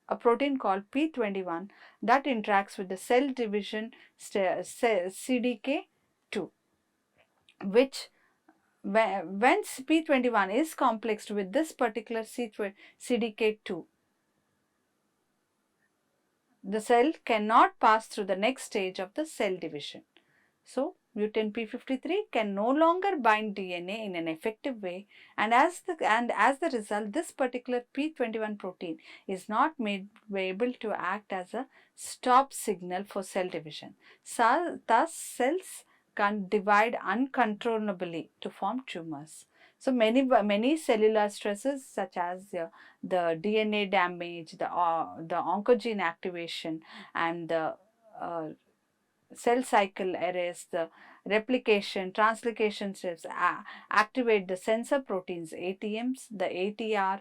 Speaker 2: a protein called P21 that interacts with the cell division CDK2, which when P21 is complexed with this particular CDK2, the cell cannot pass through the next stage of the cell division. So, mutant P53 can no longer bind DNA in an effective way, and as the result, this particular P21 protein is not made able to act as a stop signal for cell division. So, thus cells can divide uncontrollably to form tumors. So many cellular stresses such as the DNA damage, the oncogene activation, and the cell cycle arrest, the replication, translocation steps activate the sensor proteins ATMs, the ATR,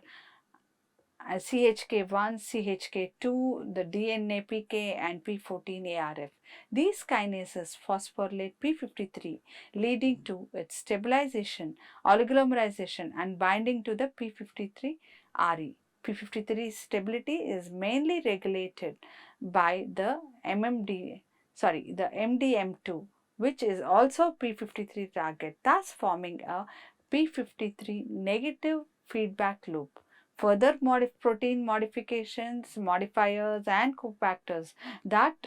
Speaker 2: CHK1, CHK2, the DNA PK and P14 ARF. These kinases phosphorylate P53, leading to its stabilization, oligomerization and binding to the P53 RE. P53 stability is mainly regulated by the MDM2, which is also P53 target, thus forming a P53 negative feedback loop. Further protein modifications, modifiers and cofactors that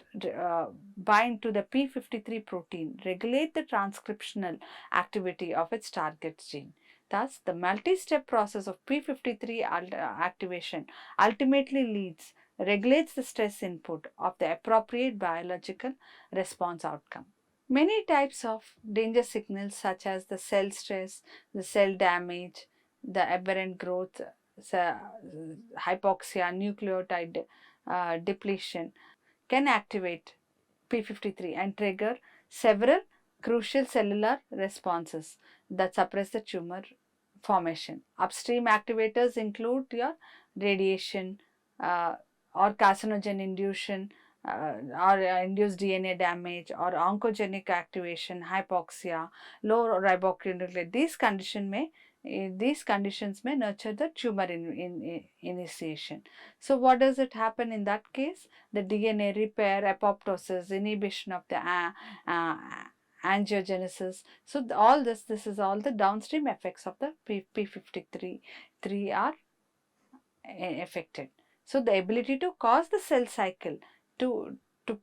Speaker 2: bind to the P53 protein regulate the transcriptional activity of its target gene. Thus, the multi-step process of P53 activation ultimately regulates the stress input of the appropriate biological response outcome. Many types of danger signals such as the cell stress, the cell damage, the aberrant growth, hypoxia, nucleotide depletion can activate P53 and trigger several crucial cellular responses that suppress the tumor formation. Upstream activators include your radiation or carcinogen induction or induced DNA damage or oncogenic activation, hypoxia, low ribonucleic. These conditions may nurture the tumor initiation. So, what does it happen in that case? The DNA repair, apoptosis, inhibition of the angiogenesis. So, this is all the downstream effects of the P53 are affected. So, the ability to cause the cell cycle to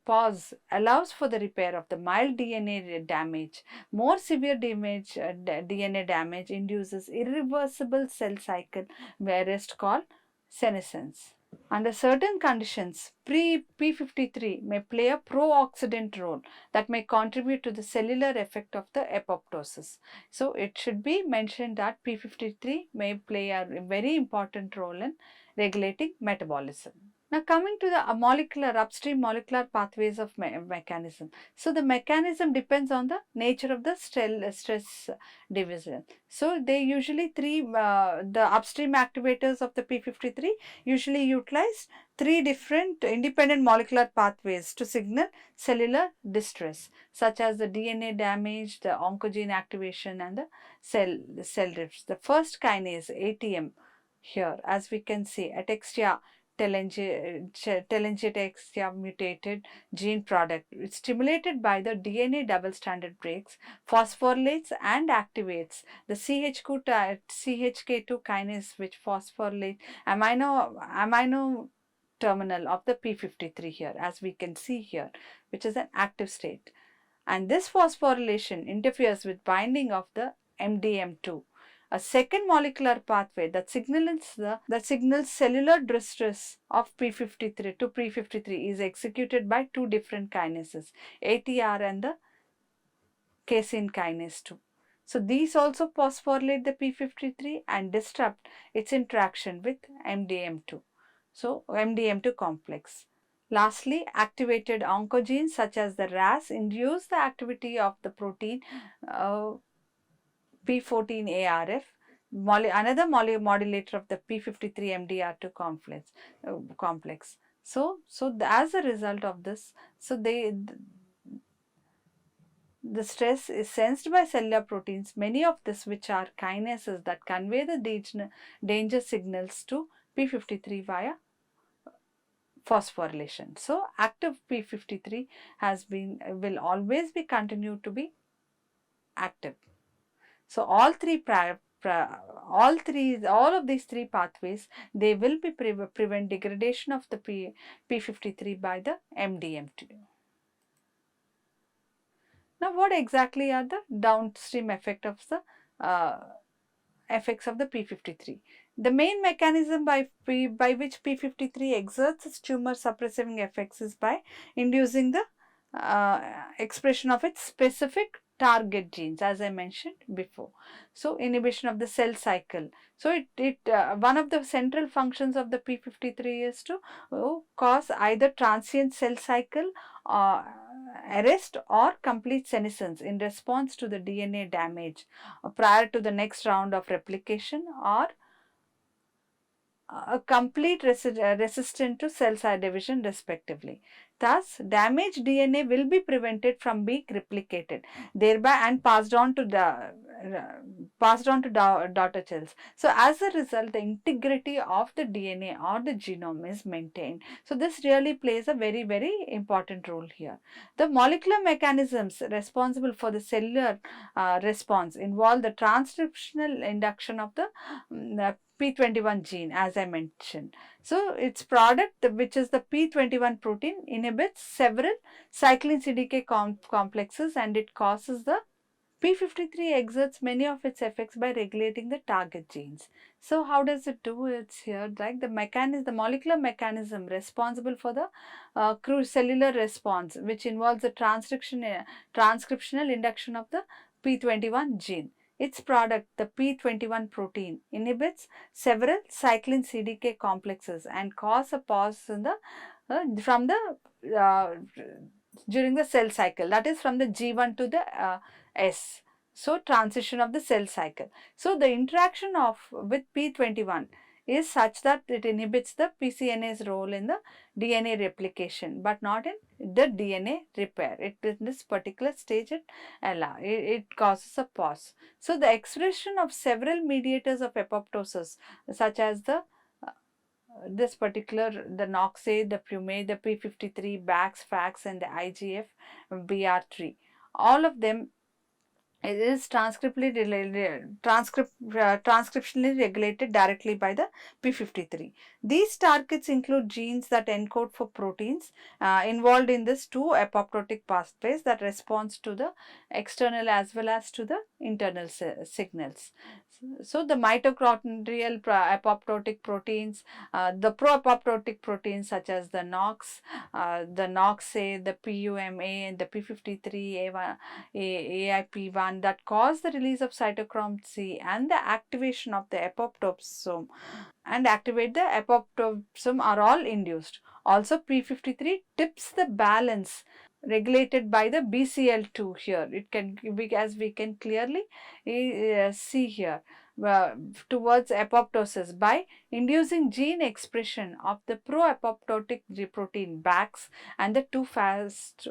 Speaker 2: pause allows for the repair of the mild DNA damage. More severe DNA damage induces irreversible cell cycle arrest called senescence. Under certain conditions, P53 may play a pro-oxidant role that may contribute to the cellular effect of the apoptosis. So, it should be mentioned that P53 may play a very important role in regulating metabolism. Now, coming to the upstream molecular pathways of mechanism. So, the mechanism depends on the nature of the stress division. So, they usually the upstream activators of the P53 usually utilize three different independent molecular pathways to signal cellular distress, such as the DNA damage, the oncogene activation and the cell drifts. The first kinase ATM here, as we can see, Atexia telangiectasia mutated gene product. It's stimulated by the DNA double-stranded breaks, phosphorylates and activates the CHK2 kinase, which phosphorylates amino terminal of the P53 here, as we can see here, which is an active state. And this phosphorylation interferes with binding of the MDM2, A second molecular pathway that signals cellular distress of p53 to p53 is executed by two different kinases, ATR and the casein kinase 2. So these also phosphorylate the p53 and disrupt its interaction with MDM2. So MDM2 complex. Lastly, activated oncogenes such as the RAS induce the activity of the protein P14ARF, another modulator of the p53-MDR2 complex. So as a result of this, the stress is sensed by cellular proteins, many of this which are kinases that convey the danger signals to p53 via phosphorylation. So active p53 will always be continued to be active. So all of these three pathways, they will be prevent degradation of the p53 by the MDM2. Now, what exactly are the downstream effects of the p53? The main mechanism by which p53 exerts its tumor suppressing effects is by inducing the expression of its specific target genes, as I mentioned before. So inhibition of the cell cycle. So one of the central functions of the p53 is to cause either transient cell cycle arrest or complete senescence in response to the DNA damage prior to the next round of replication, or a complete resistant to cell side division respectively. Thus, damaged DNA will be prevented from being replicated, thereby and passed on to daughter cells. So, as a result, the integrity of the DNA or the genome is maintained. So, this really plays a very, very important role here. The molecular mechanisms responsible for the cellular response involve the transcriptional induction of the p21 gene, as I mentioned. So its product, which is the p21 protein, inhibits several cyclin CDK complexes, and it causes the p53 exerts many of its effects by regulating the target genes. So how does it do? It's here like the molecular mechanism responsible for the cellular response, which involves the transcriptional induction of the p21 gene. Its product, the p21 protein, inhibits several cyclin CDK complexes and cause a pause in the during the cell cycle, that is from the G1 to the S. So transition of the cell cycle. So the interaction with p21 is such that it inhibits the pCNA's role in the DNA replication, but not in the DNA repair. In this particular stage, it causes a pause. So the expression of several mediators of apoptosis, such as the NOX-A, the PUME, the p53, BAX, FAX, and the IGF, BR3, all of them, it is transcriptionally regulated directly by the p53. These targets include genes that encode for proteins involved in this two apoptotic pathways that responds to the external as well as to the internal signals. So the mitochondrial apoptotic proteins, the pro-apoptotic proteins such as the NOX, the NOX-A, the PUMA, and the p53, AIP1 that cause the release of cytochrome C and the activation of the apoptosome and activate the apoptosome are all induced. Also, p53 tips the balance regulated by the BCL2 here. It can be, as we can clearly see here, towards apoptosis by inducing gene expression of the pro-apoptotic protein BAX and the 2-FAS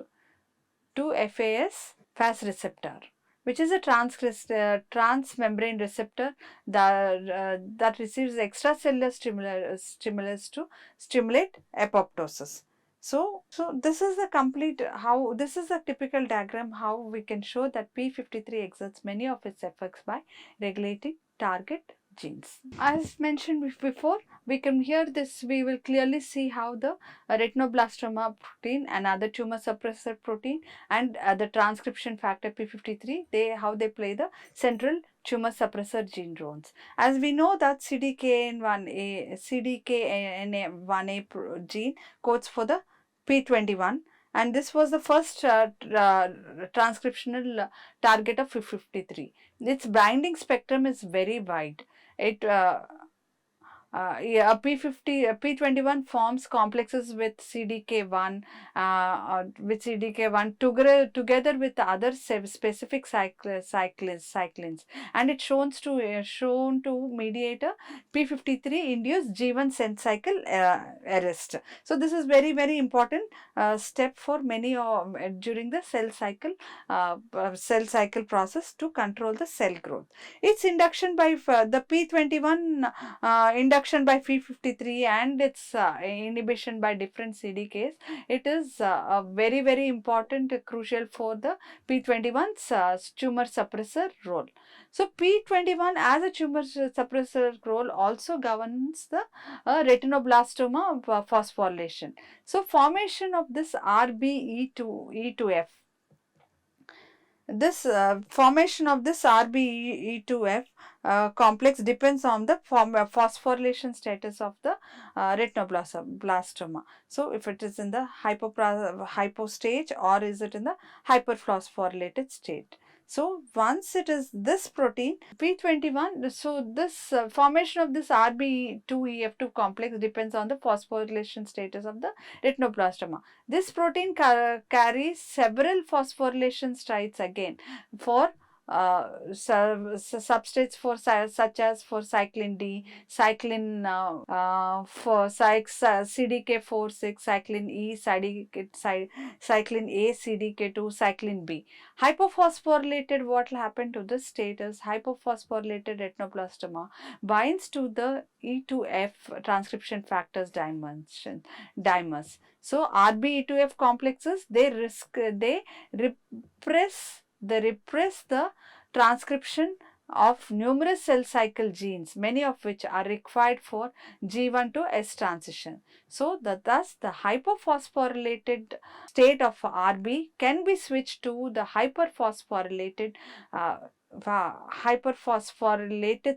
Speaker 2: receptor, which is a transmembrane receptor that receives extracellular stimulus to stimulate apoptosis. So this is a typical diagram how we can show that p53 exerts many of its effects by regulating target genes. As mentioned before, we will clearly see how the retinoblastoma protein, another tumor suppressor protein, and the transcription factor p53, how they play the central tumor suppressor gene roles. As we know that CDKN1A gene codes for the P21, and this was the first transcriptional target of P53. Its binding spectrum is very wide. It yeah, P21 forms complexes with CDK1, together with other specific cyclins, and it shown to mediate a P53 induced G1 cell cycle arrest. So this is very important step for many during the cell cycle process to control the cell growth. Its induction by the P21 induction by P53 and its inhibition by different CDKs, it is very important, crucial for the P21's tumor suppressor role. So P21 as a tumor suppressor role also governs the retinoblastoma phosphorylation. So formation of this RBE2F. This formation of this RBE2F complex depends on the phosphorylation status of the retinoblastoma. So, if it is in the hypo stage or is it in the hyperphosphorylated state. So, once it is this protein P21, so this formation of this RBE2EF2 complex depends on the phosphorylation status of the retinoblastoma. This protein carries several phosphorylation sites again for substrates for such as for cyclin D, cyclin for CDK4/6, cyclin E, cyclin A, CDK2, cyclin B. Hypophosphorylated, what will happen to this state is hypophosphorylated retinoblastoma binds to the E2F transcription factors dimers. So RBE2F complexes, they repress the transcription of numerous cell cycle genes, many of which are required for G1 to S transition. So thus the hypophosphorylated state of RB can be switched to the hyperphosphorylated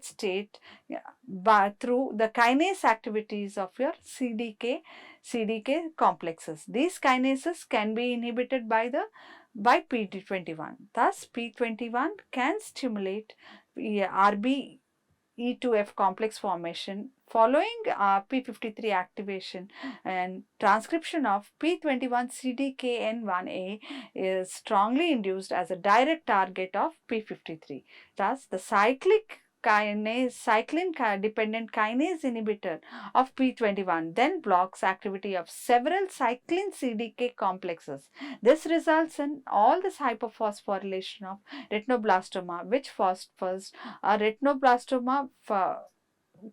Speaker 2: state through the kinase activities of your CDK complexes. These kinases can be inhibited by P21. Thus, P21 can stimulate RBE2F complex formation following P53 activation, and transcription of P21 CDKN1A is strongly induced as a direct target of P53. Thus, the cyclin dependent kinase inhibitor of P21 then blocks activity of several cyclin CDK complexes. This results in all this hyperphosphorylation of retinoblastoma, which fosters a retinoblastoma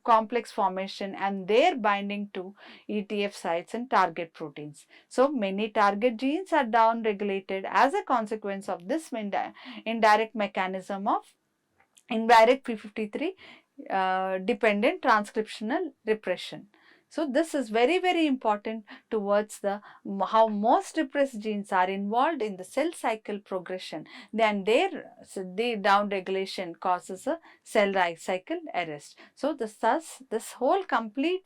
Speaker 2: complex formation and their binding to ETF sites and target proteins. So, many target genes are down-regulated as a consequence of this indirect mechanism of indirect P53 dependent transcriptional repression. So, this is very important towards the how most repressed genes are involved in the cell cycle progression, then their down regulation causes a cell life cycle arrest. So, this whole complete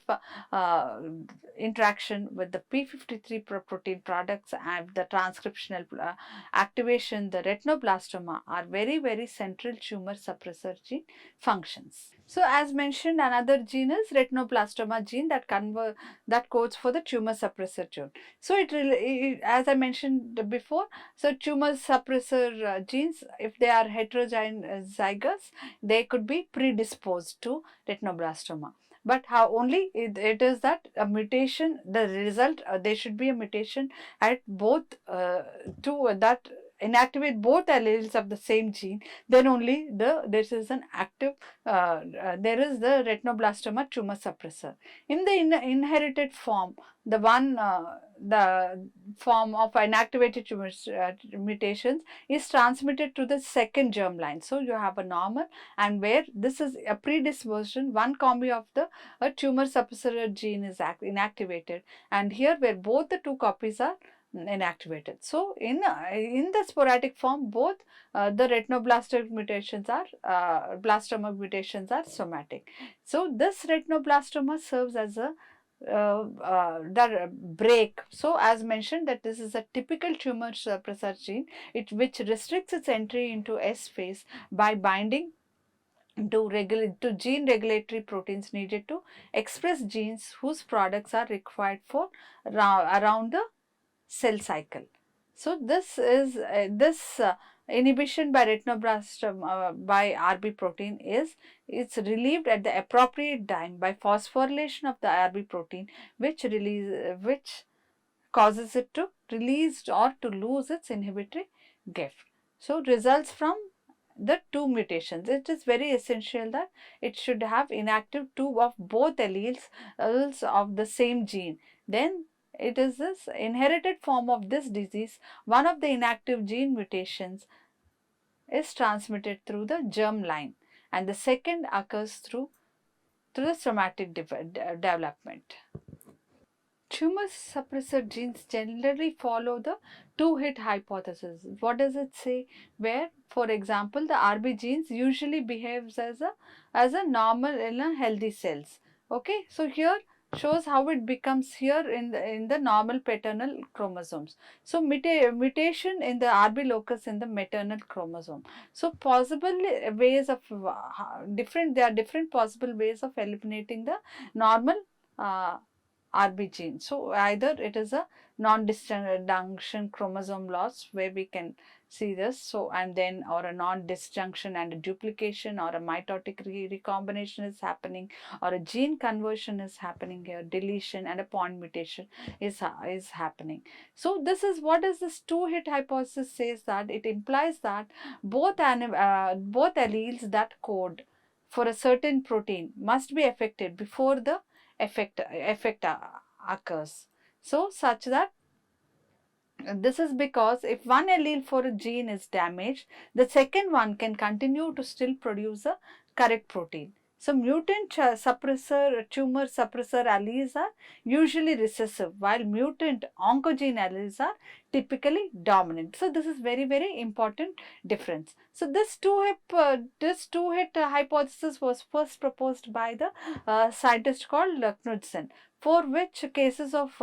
Speaker 2: interaction with the P53 protein products and the transcriptional activation, the retinoblastoma are very central tumor suppressor gene functions. So, as mentioned, another gene is retinoblastoma gene that codes for the tumor suppressor gene. So, as I mentioned before, so tumor suppressor genes, if they are heterozygous, they could be predisposed to retinoblastoma. But how only it is that a mutation, the result, there should be a mutation at both that inactivate both alleles of the same gene, then only this is an active, there is the retinoblastoma tumor suppressor. In the inherited form, the form of inactivated tumor mutations is transmitted to the second germline. So, you have a normal, and where this is a predisposition, one copy of the tumor suppressor gene is inactivated, and here where both the two copies are inactivated. So in the sporadic form, both the retinoblastic mutations are blastoma mutations are somatic. So this retinoblastoma serves as a the break. So as mentioned, that this is a typical tumor suppressor gene, which restricts its entry into S phase by binding to gene regulatory proteins needed to express genes whose products are required for around the cell cycle. So this is inhibition by retinoblastoma by RB protein it's relieved at the appropriate time by phosphorylation of the RB protein, which causes it to release or to lose its inhibitory gift. So results from the two mutations. It is very essential that it should have inactive two of both alleles of the same gene. Then it is this inherited form of this disease. One of the inactive gene mutations is transmitted through the germ line, and the second occurs through the somatic development. Tumor suppressor genes generally follow the two-hit hypothesis. What does it say? Where, for example, the RB genes usually behaves as a normal in a healthy cells. Okay, so here shows how it becomes here in the normal paternal chromosomes. So mutation in the RB locus in the maternal chromosome. So possible ways of there are different possible ways of eliminating the normal RB gene. So either it is a non-disjunction chromosome loss where we can see this, so and then or a non-disjunction and a duplication or a mitotic recombination is happening, or a gene conversion is happening here, deletion and a point mutation is happening. So this is what is this two-hit hypothesis says, that it implies that both alleles that code for a certain protein must be affected before the effect occurs. So such that this is because if one allele for a gene is damaged, the second one can continue to still produce a correct protein. So mutant tumor suppressor alleles are usually recessive, while mutant oncogene alleles are typically dominant. So this is very, very important difference. So this two-hit hypothesis was first proposed by the scientist called Knudsen, for which cases of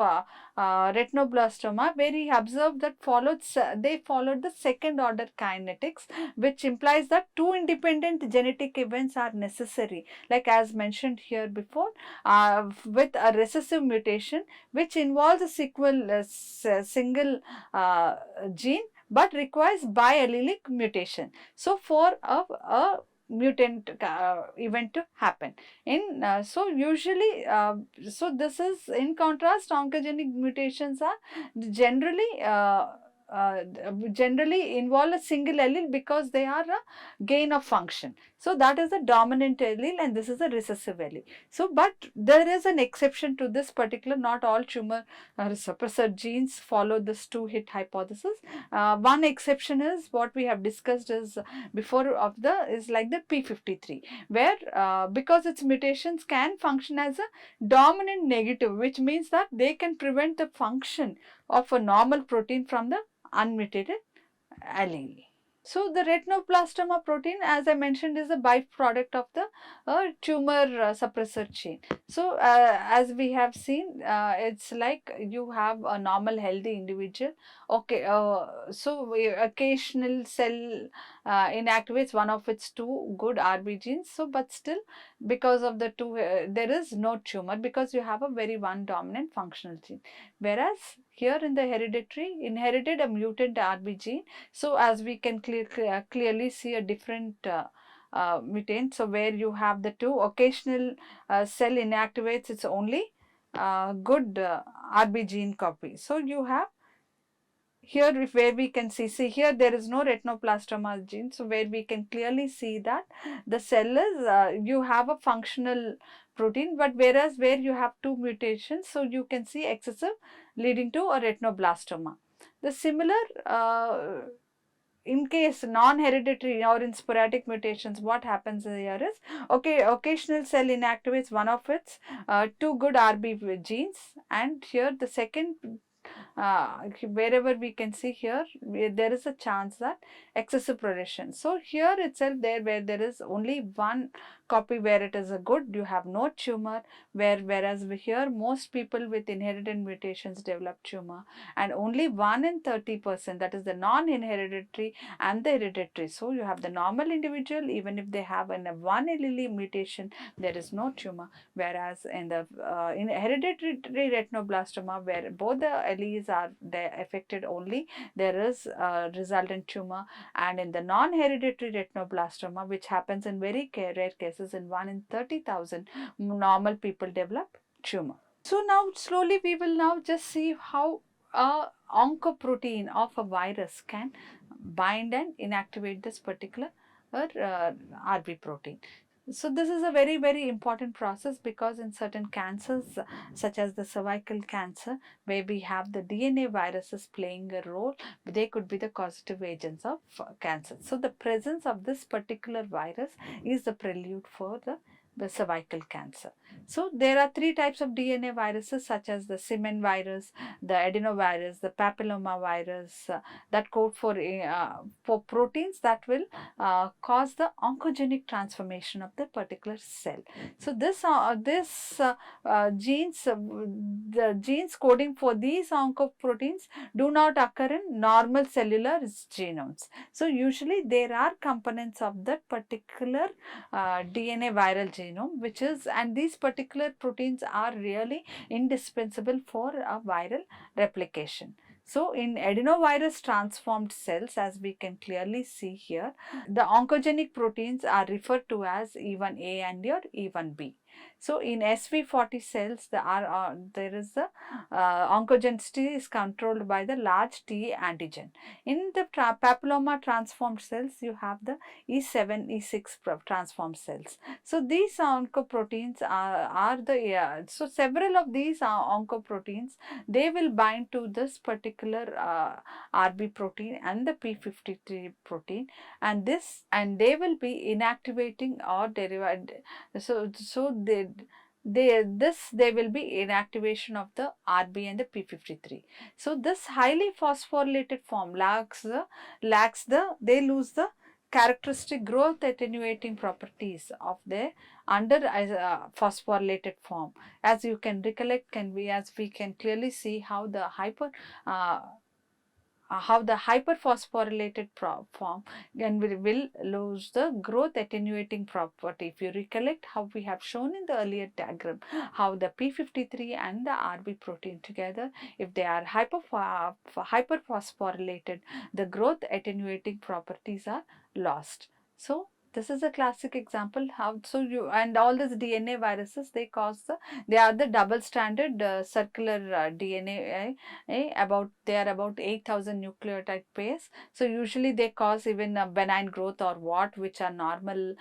Speaker 2: retinoblastoma, where he observed that they followed the second order kinetics, which implies that two independent genetic events are necessary, like as mentioned here before, with a recessive mutation which involves a single gene but requires biallelic mutation. So for a mutant event to happen so usually so this is in contrast, oncogenic mutations are generally generally involve a single allele because they are a gain of function. So that is a dominant allele and this is a recessive allele. So but there is an exception to this particular, not all tumor suppressor genes follow this two-hit hypothesis. One exception is what we have discussed is before is like the P53, where because its mutations can function as a dominant negative, which means that they can prevent the function of a normal protein from the unmutated allele. So the retinoblastoma protein, as I mentioned, is a byproduct of the tumor suppressor gene. So as we have seen, it's like you have a normal healthy individual. Okay, so occasional cell inactivates one of its two good RB genes. So but still, because of the two, there is no tumor because you have a very one dominant functional gene. Whereas here in the hereditary, inherited a mutant RB gene. So as we can clearly see a different mutant. So where you have the two, occasional cell inactivates its only good RB gene copy. So you have here where we can see here there is no retinoblastoma gene. So where we can clearly see that the cell is you have a functional protein, but whereas where you have two mutations, so you can see excessive leading to a retinoblastoma. The similar in case non-hereditary or in sporadic mutations, what happens here is, okay, occasional cell inactivates one of its two good RB genes, and here the second wherever we can see here, there is a chance that excessive progression. So here itself, there where there is only one copy where it is a good, you have no tumor, whereas here most people with inherited mutations develop tumor, and only 1 in 30%, that is the non-inheritary and the hereditary. So you have the normal individual, even if they have a one allele mutation, there is no tumor, whereas in the in hereditary retinoblastoma, where both the alleles are affected only, there is a resultant tumor. And in the non-hereditary retinoblastoma, which happens in very rare cases, in 1 in 30,000 normal people develop tumor. So now slowly we will now just see how a oncoprotein of a virus can bind and inactivate this particular RB protein. So this is a very, very important process, because in certain cancers such as the cervical cancer, where we have the DNA viruses playing a role, they could be the causative agents of cancer. So the presence of this particular virus is the prelude for the cervical cancer. So there are three types of DNA viruses, such as the Simon virus, the adenovirus, the papilloma virus, that code for proteins that will cause the oncogenic transformation of the particular cell. So the genes coding for these oncoproteins do not occur in normal cellular genomes. So usually there are components of that particular DNA viral genome, which is, and these particular proteins are really indispensable for a viral replication. So in adenovirus transformed cells, as we can clearly see here, the oncogenic proteins are referred to as E1A and your E1B. So in SV40 cells, there is the oncogenicity is controlled by the large T antigen. In the papilloma transformed cells, you have the E7, E6 transformed cells. So these oncoproteins are the, so several of these oncoproteins, they will bind to this particular RB protein and the P53 protein, and they will be inactivating or derived. So they will be inactivation of the RB and the P53. So this highly phosphorylated form they lose the characteristic growth attenuating properties of their under phosphorylated form. As you can recollect, as we can clearly see how the hyperphosphorylated form will lose the growth attenuating property. If you recollect how we have shown in the earlier diagram, how the P53 and the RB protein together, if they are hyperphosphorylated, the growth attenuating properties are lost. So this is a classic example how, so you, and all these DNA viruses, they are the double stranded circular DNA, they are about 8,000 nucleotide pairs. So usually they cause even a benign growth or what, which are normal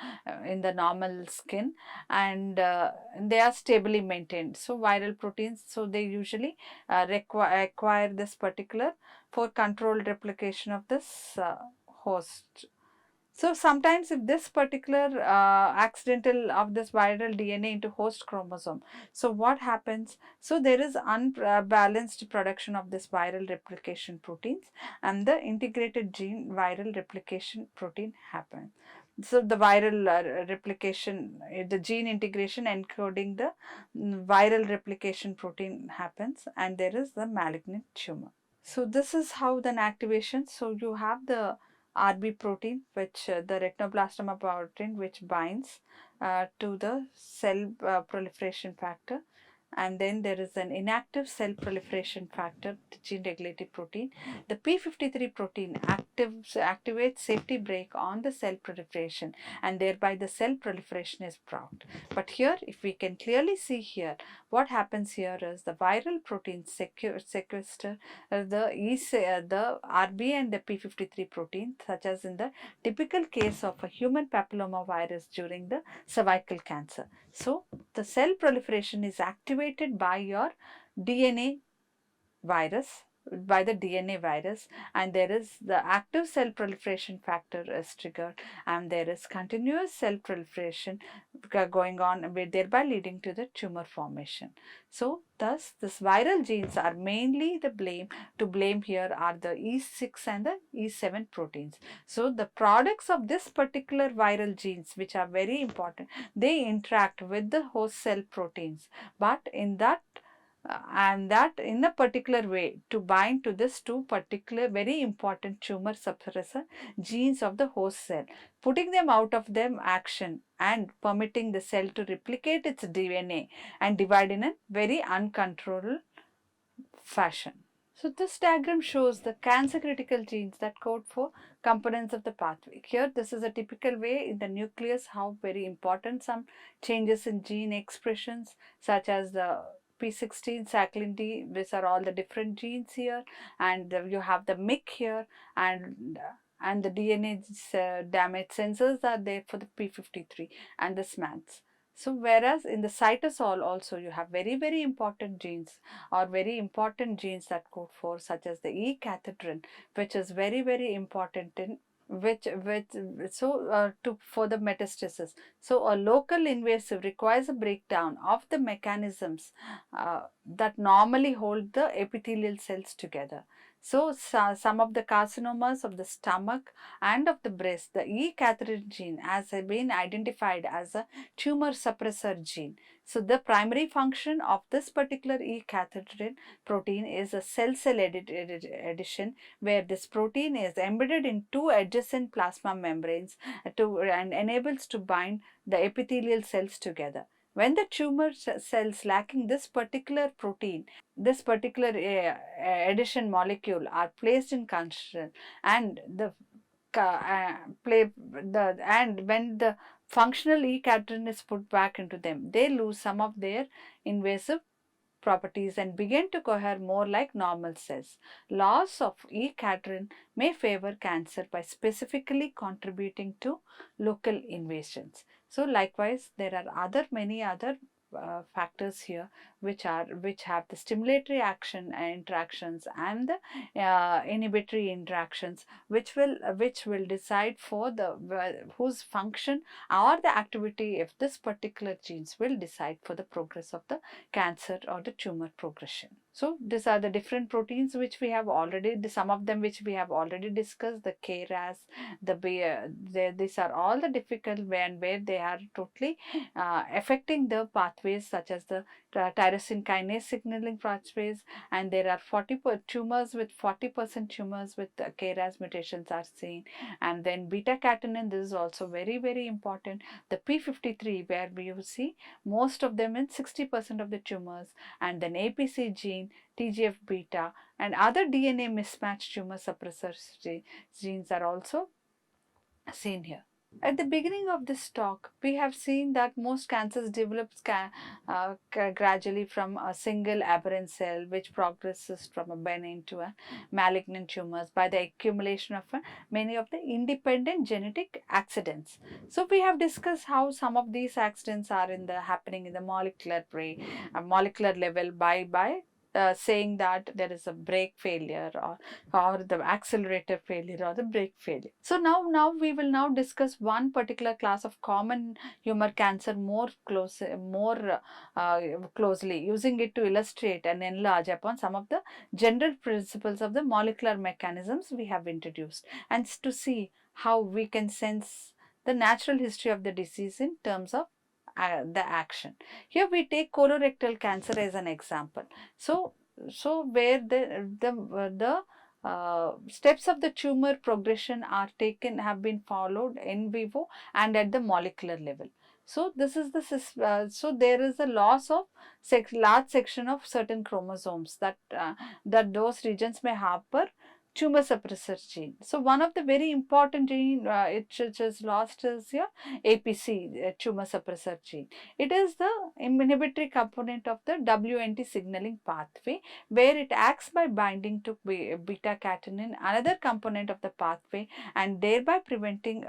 Speaker 2: in the normal skin, and they are stably maintained. So viral proteins, so they usually acquire this particular for controlled replication of this host. So sometimes if this particular accidental of this viral DNA into host chromosome, so what happens? So there is unbalanced production of this viral replication proteins, and the integrated gene viral replication protein happens. So the viral replication, the gene integration encoding the viral replication protein happens, and there is the malignant tumor. So this is how the activation. So you have the RB protein, which the retinoblastoma protein, which binds to the cell proliferation factor, and then there is an inactive cell proliferation factor, the gene regulatory protein. The P53 protein activates safety brake on the cell proliferation, and thereby the cell proliferation is blocked. But here, if we can clearly see here, what happens here is the viral protein sequester the RB and the P53 protein, such as in the typical case of a human papilloma virus during the cervical cancer. So the cell proliferation is activated by your DNA virus, by the DNA virus, and there is the active cell proliferation factor is triggered, and there is continuous cell proliferation going on, thereby leading to the tumor formation. So thus this viral genes are mainly the blame here are the E6 and the E7 proteins. So the products of this particular viral genes, which are very important, they interact with the host cell proteins, but in that and that in a particular way to bind to this two particular very important tumor suppressor genes of the host cell, putting them out of them action and permitting the cell to replicate its DNA and divide in a very uncontrolled fashion. So this diagram shows the cancer critical genes that code for components of the pathway. Here this is a typical way in the nucleus how very important some changes in gene expressions such as the P16, cyclin D, these are all the different genes here, and you have the MYC here, and the DNA damage sensors are there for the P53 and the SMADs. So whereas in the cytosol also you have very important genes or very important genes that code for such as the E-cathepsin, which is very important in for the metastasis. So a local invasive requires a breakdown of the mechanisms that normally hold the epithelial cells together. So some of the carcinomas of the stomach and of the breast, the E-cathepsin gene has been identified as a tumor suppressor gene. So the primary function of this particular E-cathepsin protein is a cell-cell addition, where this protein is embedded in two adjacent plasma membranes and enables to bind the epithelial cells together. When the tumor cells lacking this particular protein, this particular addition molecule are placed in concentration, and when the functional E-cathepsin is put back into them, they lose some of their invasive properties and begin to cohere more like normal cells. Loss of E-cathepsin may favor cancer by specifically contributing to local invasions. So likewise, there are many other factors here which have the stimulatory action and interactions and the inhibitory interactions which will decide for the whose function or the activity of this particular genes will decide for the progress of the cancer or the tumor progression. So these are the different proteins which we have already, some of them which we have already discussed, the KRAS, these are all the difficult where they are totally affecting the pathways such as the tyrosine kinase signaling pathways, and there are 40% tumors with KRAS mutations are seen, and then beta catenin, this is also very important. The P53 where we see most of them in 60% of the tumors, and then APC gene, TGF beta, and other DNA mismatch tumor suppressor genes are also seen here. At the beginning of this talk, we have seen that most cancers develop gradually from a single aberrant cell which progresses from a benign to a malignant tumors by the accumulation of many of the independent genetic accidents. So we have discussed how some of these accidents are happening in the molecular level by saying that there is a brake failure or the accelerator failure or the brake failure. So now we will now discuss one particular class of common humor cancer more closely, using it to illustrate and enlarge upon some of the general principles of the molecular mechanisms we have introduced, and to see how we can sense the natural history of the disease in terms of the action. Here we take colorectal cancer as an example. So where the steps of the tumor progression have been followed in vivo and at the molecular level. So this is so there is a loss of large section of certain chromosomes that those regions may harbor tumor suppressor gene. So one of the very important gene which is lost is your APC, tumor suppressor gene. It is the inhibitory component of the WNT signaling pathway, where it acts by binding to beta catenin, another component of the pathway, and thereby preventing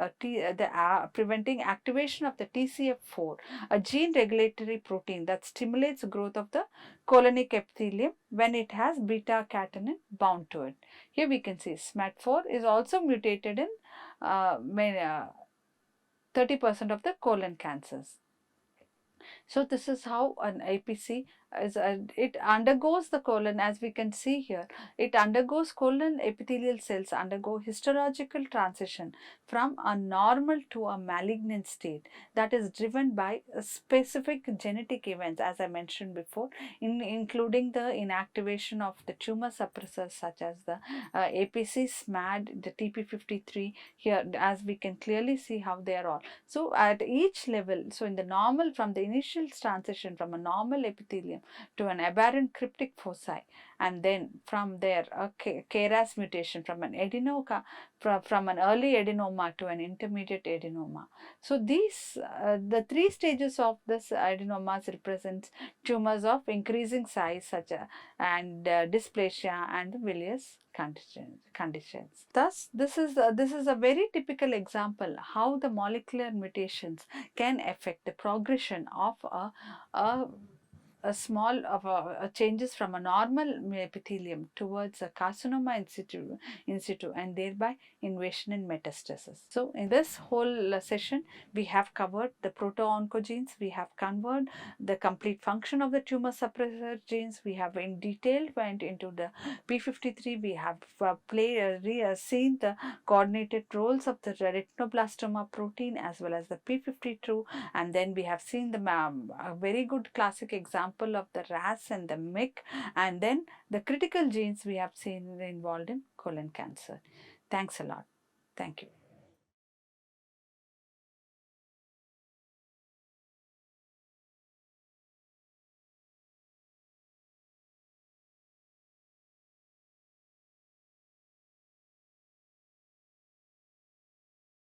Speaker 2: preventing activation of the TCF4, a gene regulatory protein that stimulates growth of the colonic epithelium when it has beta catenin bound to it. Here we can see SMAD4 is also mutated in 30% of the colon cancers. So this is how an APC is. It undergoes the colon, as we can see here. It undergoes colon epithelial cells undergo histological transition from a normal to a malignant state that is driven by specific genetic events, as I mentioned before, including the inactivation of the tumor suppressors such as the APC, SMAD, the TP53. Here, as we can clearly see how they are all. So at each level, so in the normal, from the initial transition from a normal epithelium to an aberrant cryptic foci, and then from there a KRAS mutation from an from an early adenoma to an intermediate adenoma. So these the three stages of this adenomas represent tumors of increasing size such as dysplasia and the bilious conditions. Thus, this is a very typical example how the molecular mutations can affect the progression of a small changes from a normal epithelium towards a carcinoma in situ and thereby invasion and metastasis. So in this whole session, we have covered the proto-oncogenes, we have covered the complete function of the tumor suppressor genes, we have in detail went into the P53, we have seen the coordinated roles of the retinoblastoma protein as well as the P52, and then we have seen the a very good classic example of the RAS and the MYC, and then the critical genes we have seen involved in colon cancer. Thanks a lot. Thank you.